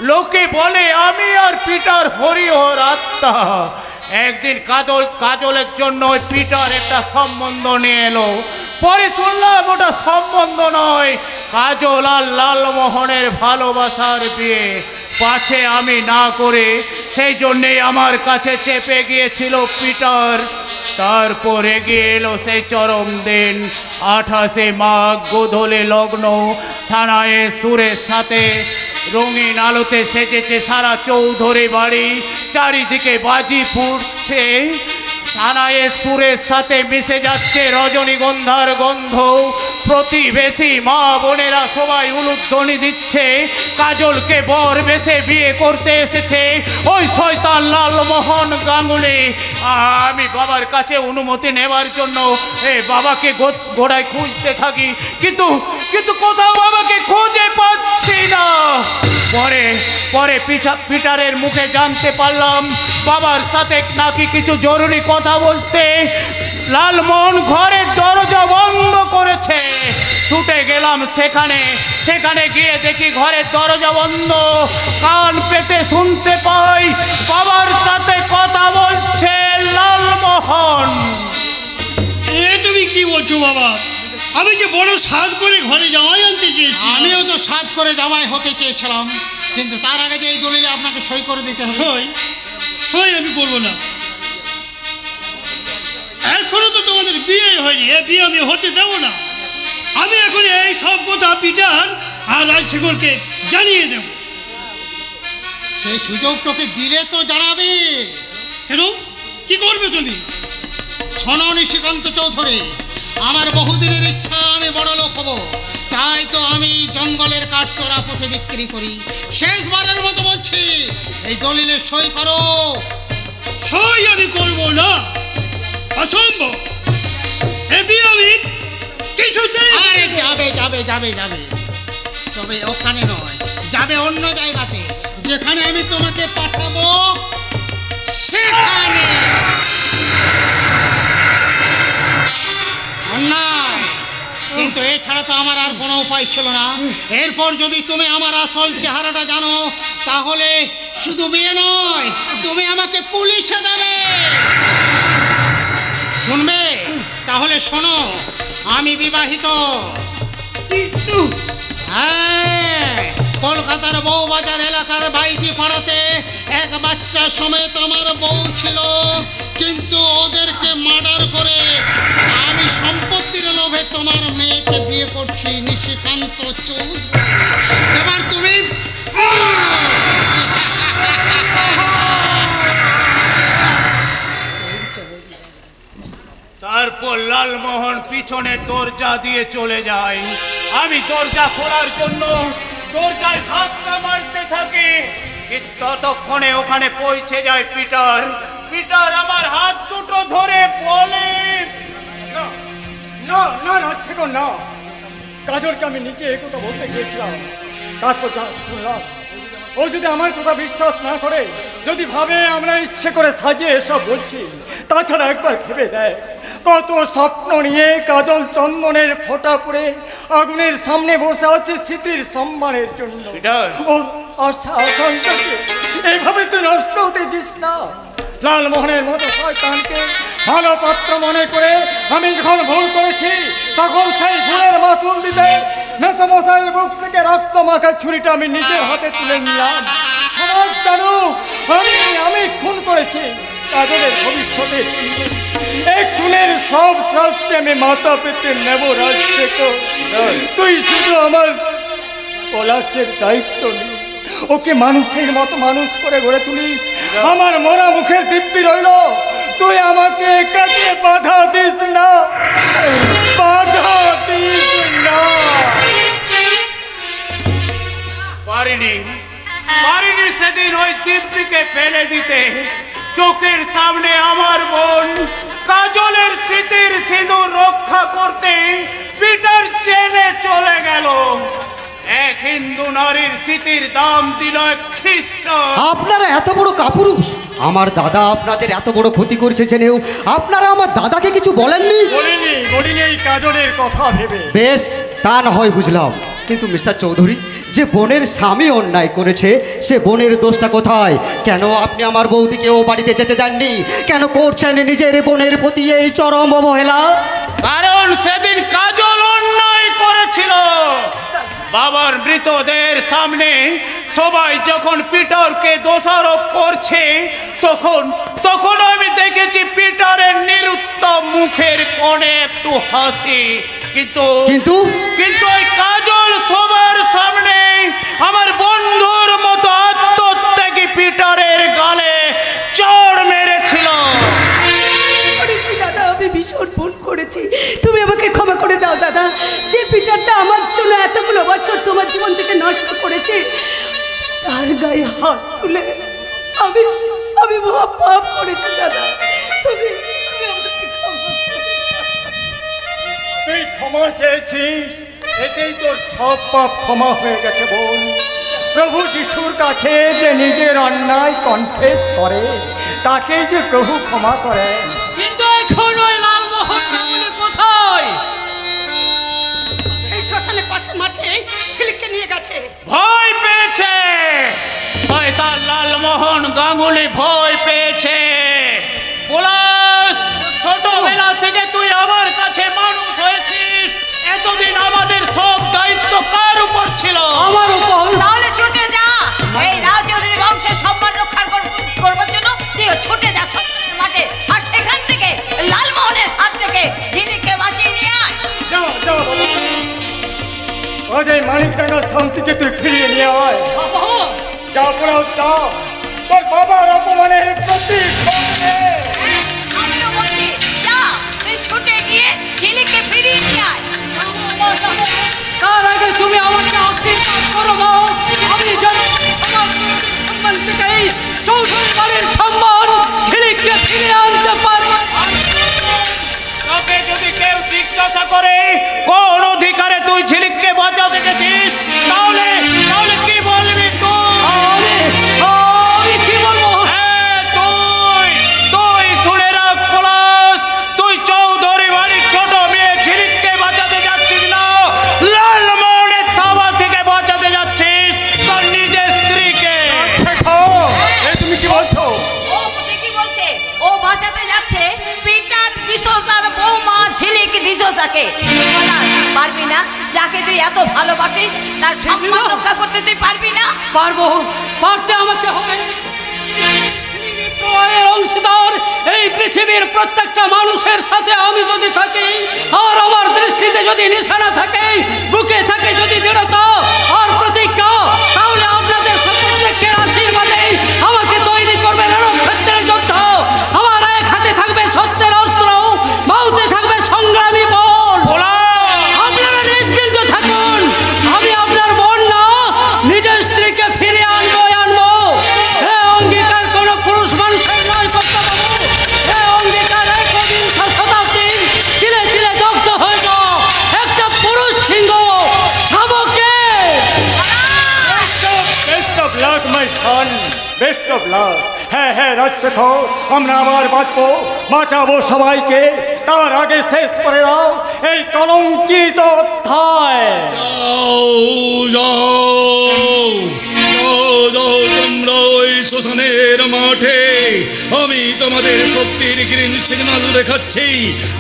লোকে বলে আমি আর পিটার হরিহর আত্মা। একদিন কাজলের জন্য ওই পিটার একটা সম্বন্ধ নিয়ে এলো। পরে শুনলাম ওটা সম্বন্ধ নয়, কাজল আর লালমোহনের ভালোবাসার বিয়ে। পাছে আমি না করে সেই জন্যেই আমার কাছে চেপে গিয়েছিল পিটার। তারপরে গিয়ে এলো সেই চরম দিন, 28শে মাঘ গোধূলি লগ্ন। থানায় সুরের সাথে রঙিন আলোতে সেজেছে সারা চৌধুরী বাড়ি, চারিদিকে বাজি ফুটছে। থানায় সুরের সাথে মিশে যাচ্ছে রজনীগন্ধার গন্ধ। প্রতিবেশী মা বোনেরা সবাই উলুধ্বনি দিচ্ছে, কাজলকে বর বেশে বিয়ে করতে এসেছে ওই শয়তান লালমোহন গাঙ্গুলি। আমি বাবার কাছে অনুমতি নেবার জন্য বাবাকে গোড়ায় খুঁজতে থাকি, কিন্তু কোথাও বাবাকে খুঁজে পাচ্ছি না। পরে পিটারের মুখে জানতে পারলাম বাবার সাথে নাকি কিছু জরুরি কথা বলতে লালমোহন ঘরের দরজা বন্ধ করেছে। ছুটে গেলাম সেখানে গিয়ে দেখি ঘরের দরজা বন্ধ। কান পেতে শুনতে পাই বাবার সাথে কথা বলছে লালমোহন। তুমি কি বলছো বাবা? আমি যে বড় সাজ করে ঘরে জামাই আনতে চেয়েছি। আমিও তো সাজ করে জামাই হতে চেয়েছিলাম, কিন্তু তার আগে যে এই দলিলে আপনাকে সই করে দিতে হবে। সই আমি করবো না, এখনো তো তোমাদের বিয়ে হয়নি, এ বিয়ে আমি হতে দেবো না। আমি এখন এই সব কথা পিটার আর রাজশেখরকে জানিয়ে দেব। সেই সুযোগ তোকে দিলে তো জানাবি। কেন, কি করবে তুমি? শোনো নিশিকান্ত চৌধুরী, আমার বহুদিনের ইচ্ছা আমি বড় লোক হব, তাই তো আমি জঙ্গলের কাঠ চোরা পথে বিক্রি করি। শেষবারের মতো বলছি, এই দলিলে সই করো। সই আমি করবো না, অসম্ভব। এ বিয়ে আমি কিছুতেই। আরে যাবে যাবে যাবে যাবে, তবে ওখানে নয়, যাবে অন্য জায়গাতে, যেখানে আমি তোমাকে পাঠাবো সেখানে। কিন্তু এছাড়া তো আমার আর কোনো উপায় ছিল না। এরপর যদি তুমি আমার আসল চেহারাটা জানো, তাহলে শুধু বিয়ে নয়, তুমি আমাকে পুলিশে দেবে। শুনবে? তাহলে শোনো, আমি বিবাহিত। হ্যাঁ, কলকাতার বউবাজার এলাকার বাইজি পাড়াতে এক বাচ্চা সমেত আমার বউ ছিল, কিন্তু ওদেরকে মার্ডার করে আমি সম্পত্তির লোভে তোমার মেয়েকে বিয়ে করছি, নিশিকান্ত চৌধুরী। এবার তুমি তারপর লালমোহন পিছনে দরজা দিয়ে চলে যায়। আমি দরজা খোলার জন্য দরজায় ধাক্কা মারতে থাকি, ততক্ষণে ওখানে পৌঁছে যায় পিটার। পিটার আমার হাত দুটো ধরে বলে, না না না রাজশেখর, না, কাজলকে আমি নিজে এই কথা বলতে গিয়েছিলাম, তারপর শুনলাম ও যদি আমার কথা বিশ্বাস না করে, যদি ভাবে আমরা ইচ্ছে করে সাজিয়ে এসব বলছি, তাছাড়া একবার ভেবে দেয় কত স্বপ্ন নিয়ে কাজল চন্দনের ফোঁটা পড়ে আগুনের সামনে বসে আছে স্মৃতির সম্মানের জন্য। ও আশাকে এইভাবে তুই নষ্ট হতে দিস না। লালমোহনের মতো শয়তানকে ভালো পাত্র মনে করে আমি যখন ভুল করেছি, তখন সেই ভুলের মাসুল দিতে মেসমশাইয়ের বুক থেকে রক্ত মাখা ছুরিটা আমি নিজের হাতে তুলে নিলাম। সমাজ জানুক আমি খুন করেছি। কাজলের ভবিষ্যতে এই খুনের সব শাস্তি আমি মাথা পেতে নেব। রাজশেখর, তুই শুধু আমার পলাশের দায়িত্ব নিস, ওকে মানুষের মতো মানুষ করে গড়ে তুলিস। আমার মরা মুখের দিব্যি রইল, তুই আমাকে কাছে বাধা দিস না, বাধা দিস না। পারিনি সেদিন ওই দিব্যিকে ফেলে দিতে। চোখের সামনে আমার বোন কাজলের স্মৃতির সিঁদুর রক্ষা করতে পিটার জেলে চলে গেল। এক হিন্দু নারীর স্মৃতির দাম দিল খ্রিস্ট। আপনারা এত বড় কাপুরুষ, আমার দাদা আপনাদের এত বড় ক্ষতি করেছে জেনেও আপনারা আমার দাদাকে কিছু বলেননি। বলিনি এই কাজলের কথা ভেবে। বেশ, তা না হয় বুঝলাম, কিন্তু মিস্টার চৌধুরী, যে বোনের স্বামী অন্যায় করেছে, সে বোনের দোষটা কোথায়? কেন আপনি আমার বৌদিকে ও বাড়িতে যেতে দেননি? কেন করছেন নিজের বোনের প্রতি এই চরম অবহেলা? কারণ সেদিন কাজল অন্যায় করেছিল। বাবার মৃতদেহের সামনে সবাই যখন পিটারকে দোষারোপ করছে, তখন আমি দেখেছি পিটারের নিরুত্তম মুখের কোণে একটু হাসি। কিন্তু ওই কাজল সবার সামনে আমার বন্ধুর মতো আত্মত্যাগী পিটারের গালে চড় মেরেছিল। দাদা, আমি ভীষণ ভুল করেছি, তুমি আমাকে ক্ষমা করে দাও দাদা। যে পিটারটা আমার জন্য এতগুলো বছর তোমার জীবন থেকে নষ্ট করেছে, তার গায়ে হাত তুলে আমি মহা পাপ করেছি দাদা। তুমি তুই ক্ষমা চেয়েছিস, এতেই তোর সব পাপ ক্ষমা হয়ে গেছে বোন। প্রভু যিশুর কাছে যে নিজের অন্যায় কনফেস করে, তাকেই যে প্রভু ক্ষমা করে। কিন্তু এখন ওই লালমোহন কোথায়? সেই শ্মশানের পাশের মাঠে ছেলেকে নিয়ে গেছে। ভয় পেয়েছে, শয়তান লালমোহন গাঙ্গুলি ভয় পেয়েছে। ছোটবেলা থেকে তুই আমার কাছে মানুষ হয়েছিস, এতদিন আমাদের সব দায়িত্ব কার উপর ছিল? আমার উপর। তাহলে ছুটে যা, এই রাজচৌধুরী বংশের সম্মান রক্ষা করবার জন্য তুই ছুটে যা শ্মশানের মাঠে, আর সেখান থেকে লালমোহনের হাত থেকে ঝিলিককে বাঁচিয়ে নিয়ে আয়। আজ এই মানিকডাঙ্গার শান্তিকে তুই ফিরিয়ে নিয়ে আয়। যা পড়াও যা, তোর বাবার অপমানের প্রতীক। আমিও বলছি, যা তুই ছুটে গিয়ে ঝিলিককে ফিরিয়ে নিয়ে আয়। তার আগে তুমি আমাকে আশীর্বাদ করো মা, আমি যেন আমার সম্মান থেকে এই চৌধুরী বাড়ির সম্মান ঝিলিককে ফিরিয়ে আনতে পারবো। তোকে যদি কেউ জিজ্ঞাসা করে কোন অধিকারে তুই ঝিলিককে বাঁচাতে গেছিস, তাহলে কি বলবি তুই? আমি কি বলবো? হ্যাঁ, তুই শুনে রাখ পলাশ, তুই চৌধুরী বাড়ির ছোট মেয়ে ঝিলিককে বাঁচাতে যাচ্ছিস না, লালমোহনের থাবা থেকে বাঁচাতে যাচ্ছিস তোর নিজের স্ত্রীকে। বুঝিয়েছো তাকে? পারবি না? যাকে তুই এত ভালোবাসিস তার সম্মান রক্ষা করতে তুই পারবি না? পারবো, পারতে আমাকে হবে। অংশীদার এই পৃথিবীর প্রত্যেকটা মানুষের সাথে আমি যদি থাকি, আর আমার দৃষ্টিতে যদি নিশানা থাকে, বুকে থাকে যদি দৃঢ়তা আর প্রতিজ্ঞা, তাহলে আপনাদের প্রত্যেকের আশীর্বাদে আমাকে তৈরি করবে রণক্ষেত্রের যোদ্ধা। আমার এক হাতে থাকবে সত্যের অস্ত্র, বাহুতে থাকবে সংগ্রামী বল। আপনারা নিশ্চিন্ত থাকুন, আমি আপনার বোন না, নিজের স্ত্রীকে ফিরে আনবো। অঙ্গীকার কোন পুরুষ মানুষের নয় কর্তাবাবু, অঙ্গীকার একবিংশ শতাব্দীর তিলে তিলে দগ্ধ হয়ে যাও একটা পুরুষ সিংহ শাবকে। Best of luck my son, best of luck. হ্যাঁ হ্যাঁ রাজশেখর, আমরা আবার বাঁচবো, বাঁচাবো সবাইকে। তার আগে শেষ করে দাও এই কলঙ্কিত অধ্যায়। তোমরা ওই শ্মশানের মাঠে, আমি তোমাদের শক্তির গ্রিন সিগন্যাল দেখাচ্ছি।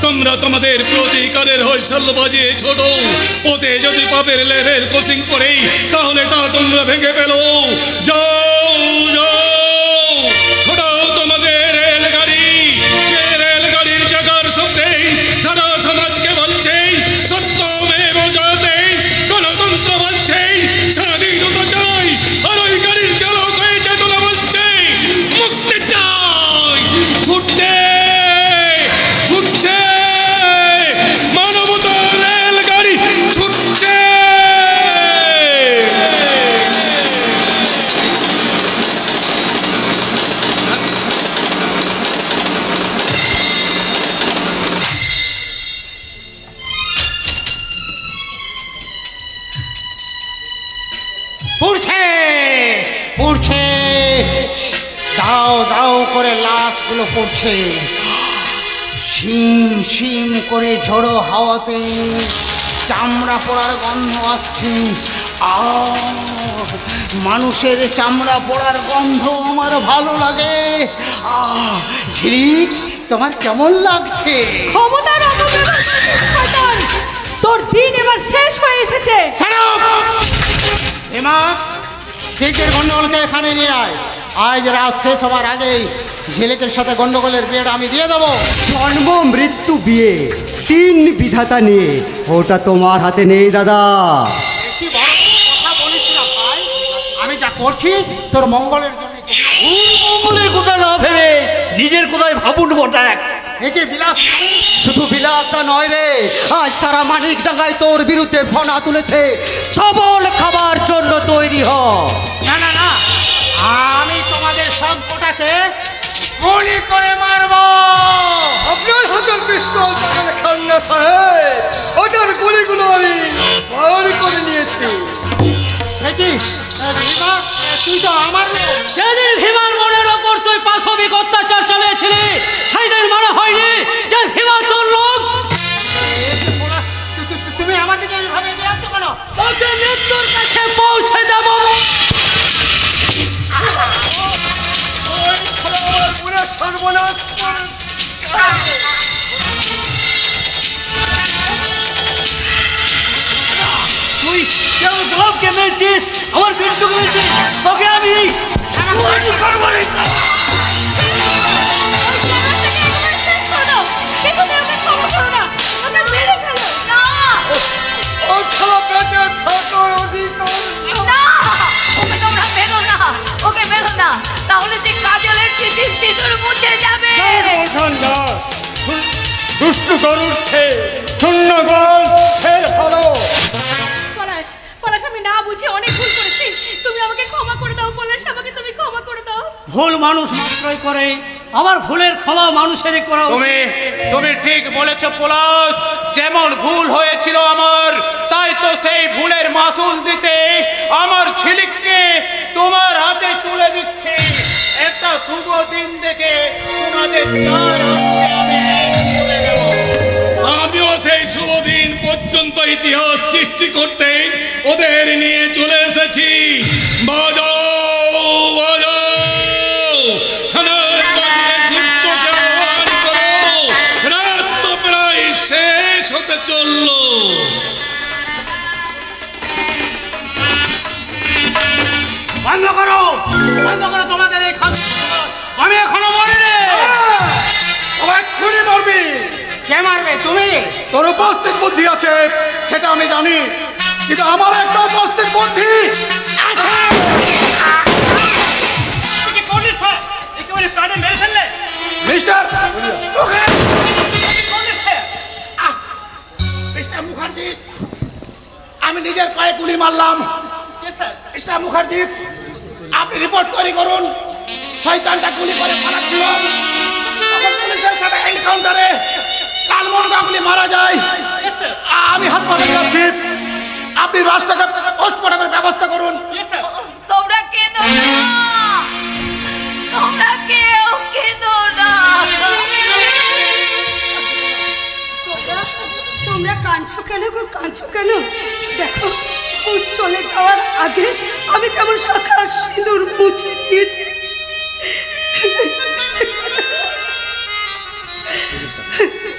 তোমরা তোমাদের প্রতিকারের হৈসল বাজিয়ে ছোট পথে যদি পাপের লেরের কোচিং করে, তাহলে তা তোমরা ভেঙে পেলো। যাও যাও, ছোটাও তোমাদের রেলগাড়ি। যে রেলগাড়ির চাকার শব্দে সারা সমাজকে বলছে সত্যমেব জয়তে, গণতন্ত্র বলছে স্বাধীনতা চাই, আর ওই গাড়ির চালক হয়ে চেতনা বলছে মুক্তি চাই। ছুটছে ছুটছে মানবতার রেলগাড়ি, ছুটছে। পুড়ছে পুড়ছে, দাও দাও করে লাশগুলো পড়ছে। শিম শিম করে ঝোড়ো হাওয়াতে চামড়া পোড়ার গন্ধ আসছে। মানুষের চামড়া পোড়ার গন্ধ আমার ভালো লাগে। ঝিলিক, তোমার কেমন লাগছে? ক্ষমতার অপব্যবহার করেছিস শয়তান। তোর দিন এবার শেষ হয়ে এসেছে। হেমা, ঝিলিকের গন্ডগোলকে এখানে নিয়ে আয়। আজ রাত শেষ হবার আগেই ঝিলিকের সাথে গন্ডগোলের বিয়েটা আমি দিয়ে দেবো। জন্ম মৃত্যু বিয়ে, তিন বিধাতা নিয়ে, ওটা তোমার হাতে নেই দাদা। কথা বলিস না ভাই, আমি যা করছি তোর মঙ্গলের জন্য। মঙ্গলের কথা না ভেবে নিজের কোথায় ভাবুন বটা। শুধু বিলাসটা নয় রে, আজ সারা মানিক ডাঙ্গায় তোর বিরুদ্ধে ফনা তুলেছে। সবল খাবার জন্য তৈরি হ। না না না, আমি তোমাদের সব কোটাকে গুলি করে মারবো। আপনার হাতের পিস্তল তাহলে খান্না সাহেব, ওটার গুলিগুলো আমি বার করে নিয়েছি। তুই তো আমার যেদিন ভীমার মনের ওপর তুই পাশবিক অত্যাচার চালিয়েছিলি, সেই দিন মনে হয়নি যে ভীমা তোর লোক? তুমি আমার দিকে এইভাবে এগিয়ে আসছো কেন? তোকে মৃত্যুর কাছে পৌঁছে দেব। সর্বনাশ তুই কেউ গোলাপকে মেরেছিস, আমার বিট্টুকে মেরেছিস, তোকে আমি ওকে মেরো না, তাহলে যে কাজলের স্মৃতির সিঁদুর মুছে যাবে। দুষ্টু গরুর শূন্য গোল ফের ভালো। পলাশ, পলাশ, আমি না বুঝে অনেক ভুল করেছি। তুমি আমাকে ক্ষমা করে দাও পলাশ, আমাকে তুমি ক্ষমা করে দাও। ভুল মানুষ মাত্রই করে, আবার ভুলের ক্ষমা মানুষেরই করা উচিত। তুমি ঠিক বলেছো পলাশ। যেমন ভুল হয়েছিল আমার, তাই তো সেই ভুলের মাসুল দিতে আমার ঝিলিককে তোমার হাতে তুলে দিচ্ছি। একটা শুভ দিন দেখে তোমাদের চার হাতকে আমি তুলে দেব। আমিও সেই শুভ দিন পর্যন্ত ইতিহাস সৃষ্টি করতে ওদের নিয়ে চলে এসেছি। বাজাও বাজাও, সোনার বাজিয়ে সূর্যকে আহ্বান করো। রাত তো প্রায় শেষ হতে তুমি? তোর উপস্থিত বুদ্ধি আছে সেটা আমি জানি, কিন্তু আমার একটা উপস্থিত বুদ্ধি আছে। মিস্টার মুখার্জি, আমি নিজের পায়ে গুলি মারলাম। মিস্টার মুখার্জি, আপনি রিপোর্ট তৈরি করুন। শয়তানটা গুলি করে পালাচ্ছিল, পুলিশের সাথে এনকাউন্টারে লালমোহন গাঙ্গুলি মারা যায়। আমি হাসপাতালে যাচ্ছি, আপনি লাশটাকে পোস্টমর্টমের ব্যবস্থা করুন। তোমরা কেঁদো না, তোমরা কেউ কেঁদো না। তোমরা কাঁদছো কেন গো, কাঁদছো কেন? দেখো ও চলে যাওয়ার আগে আমি কেমন শাখা সিঁদুর মুছে দিয়েছি।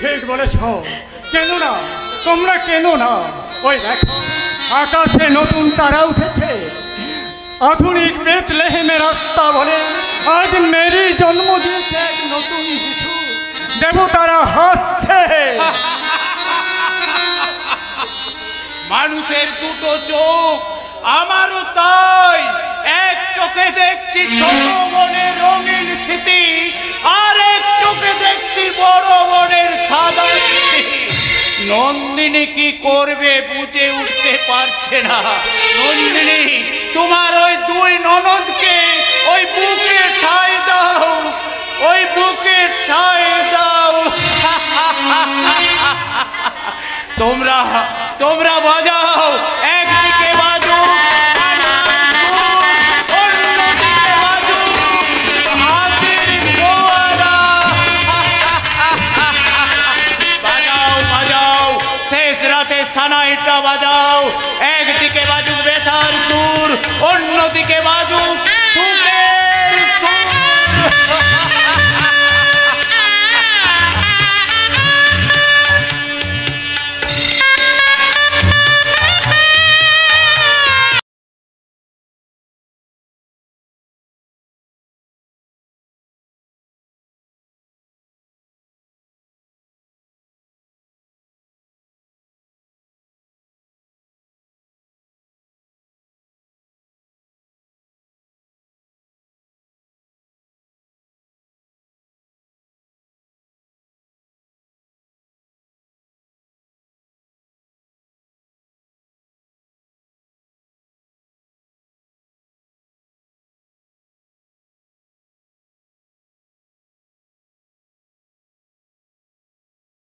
ঠিক বলেছ, কেন না, তোমরা কেন না। ওই দেখো আকাশে নতুন তারা উঠেছে, আধুনিক বেথলেহেমের রাস্তা বলে আজ মেরি জন্ম দিয়েছে এক নতুন শিশু। দেবতারা হাসছে। মানুষের দুটো চোখ, আমারও তাই। এক চোখে দেখছি ছোট মনের রঙিন স্মৃতি, আর এক চোখে দেখছি বড় মনের সাদা স্মৃতি। নন্দিনী কি করবে বুঝে উঠতে পারছে না। নন্দিনী, তোমার ওই দুই ননদকে ওই বুকে ঠাই দাও, ওই বুকে ঠাই দাও। তোমরা তোমরা বাজাও, একদিকে বাজুক অন্যদিকে বাজুক হাতির ফোয়ারা। বাজাও বাজাও, শেষ রাতে সানাইটা বাজাও। একদিকে বাজুক বেতার সুর, অন্যদিকে বাজুক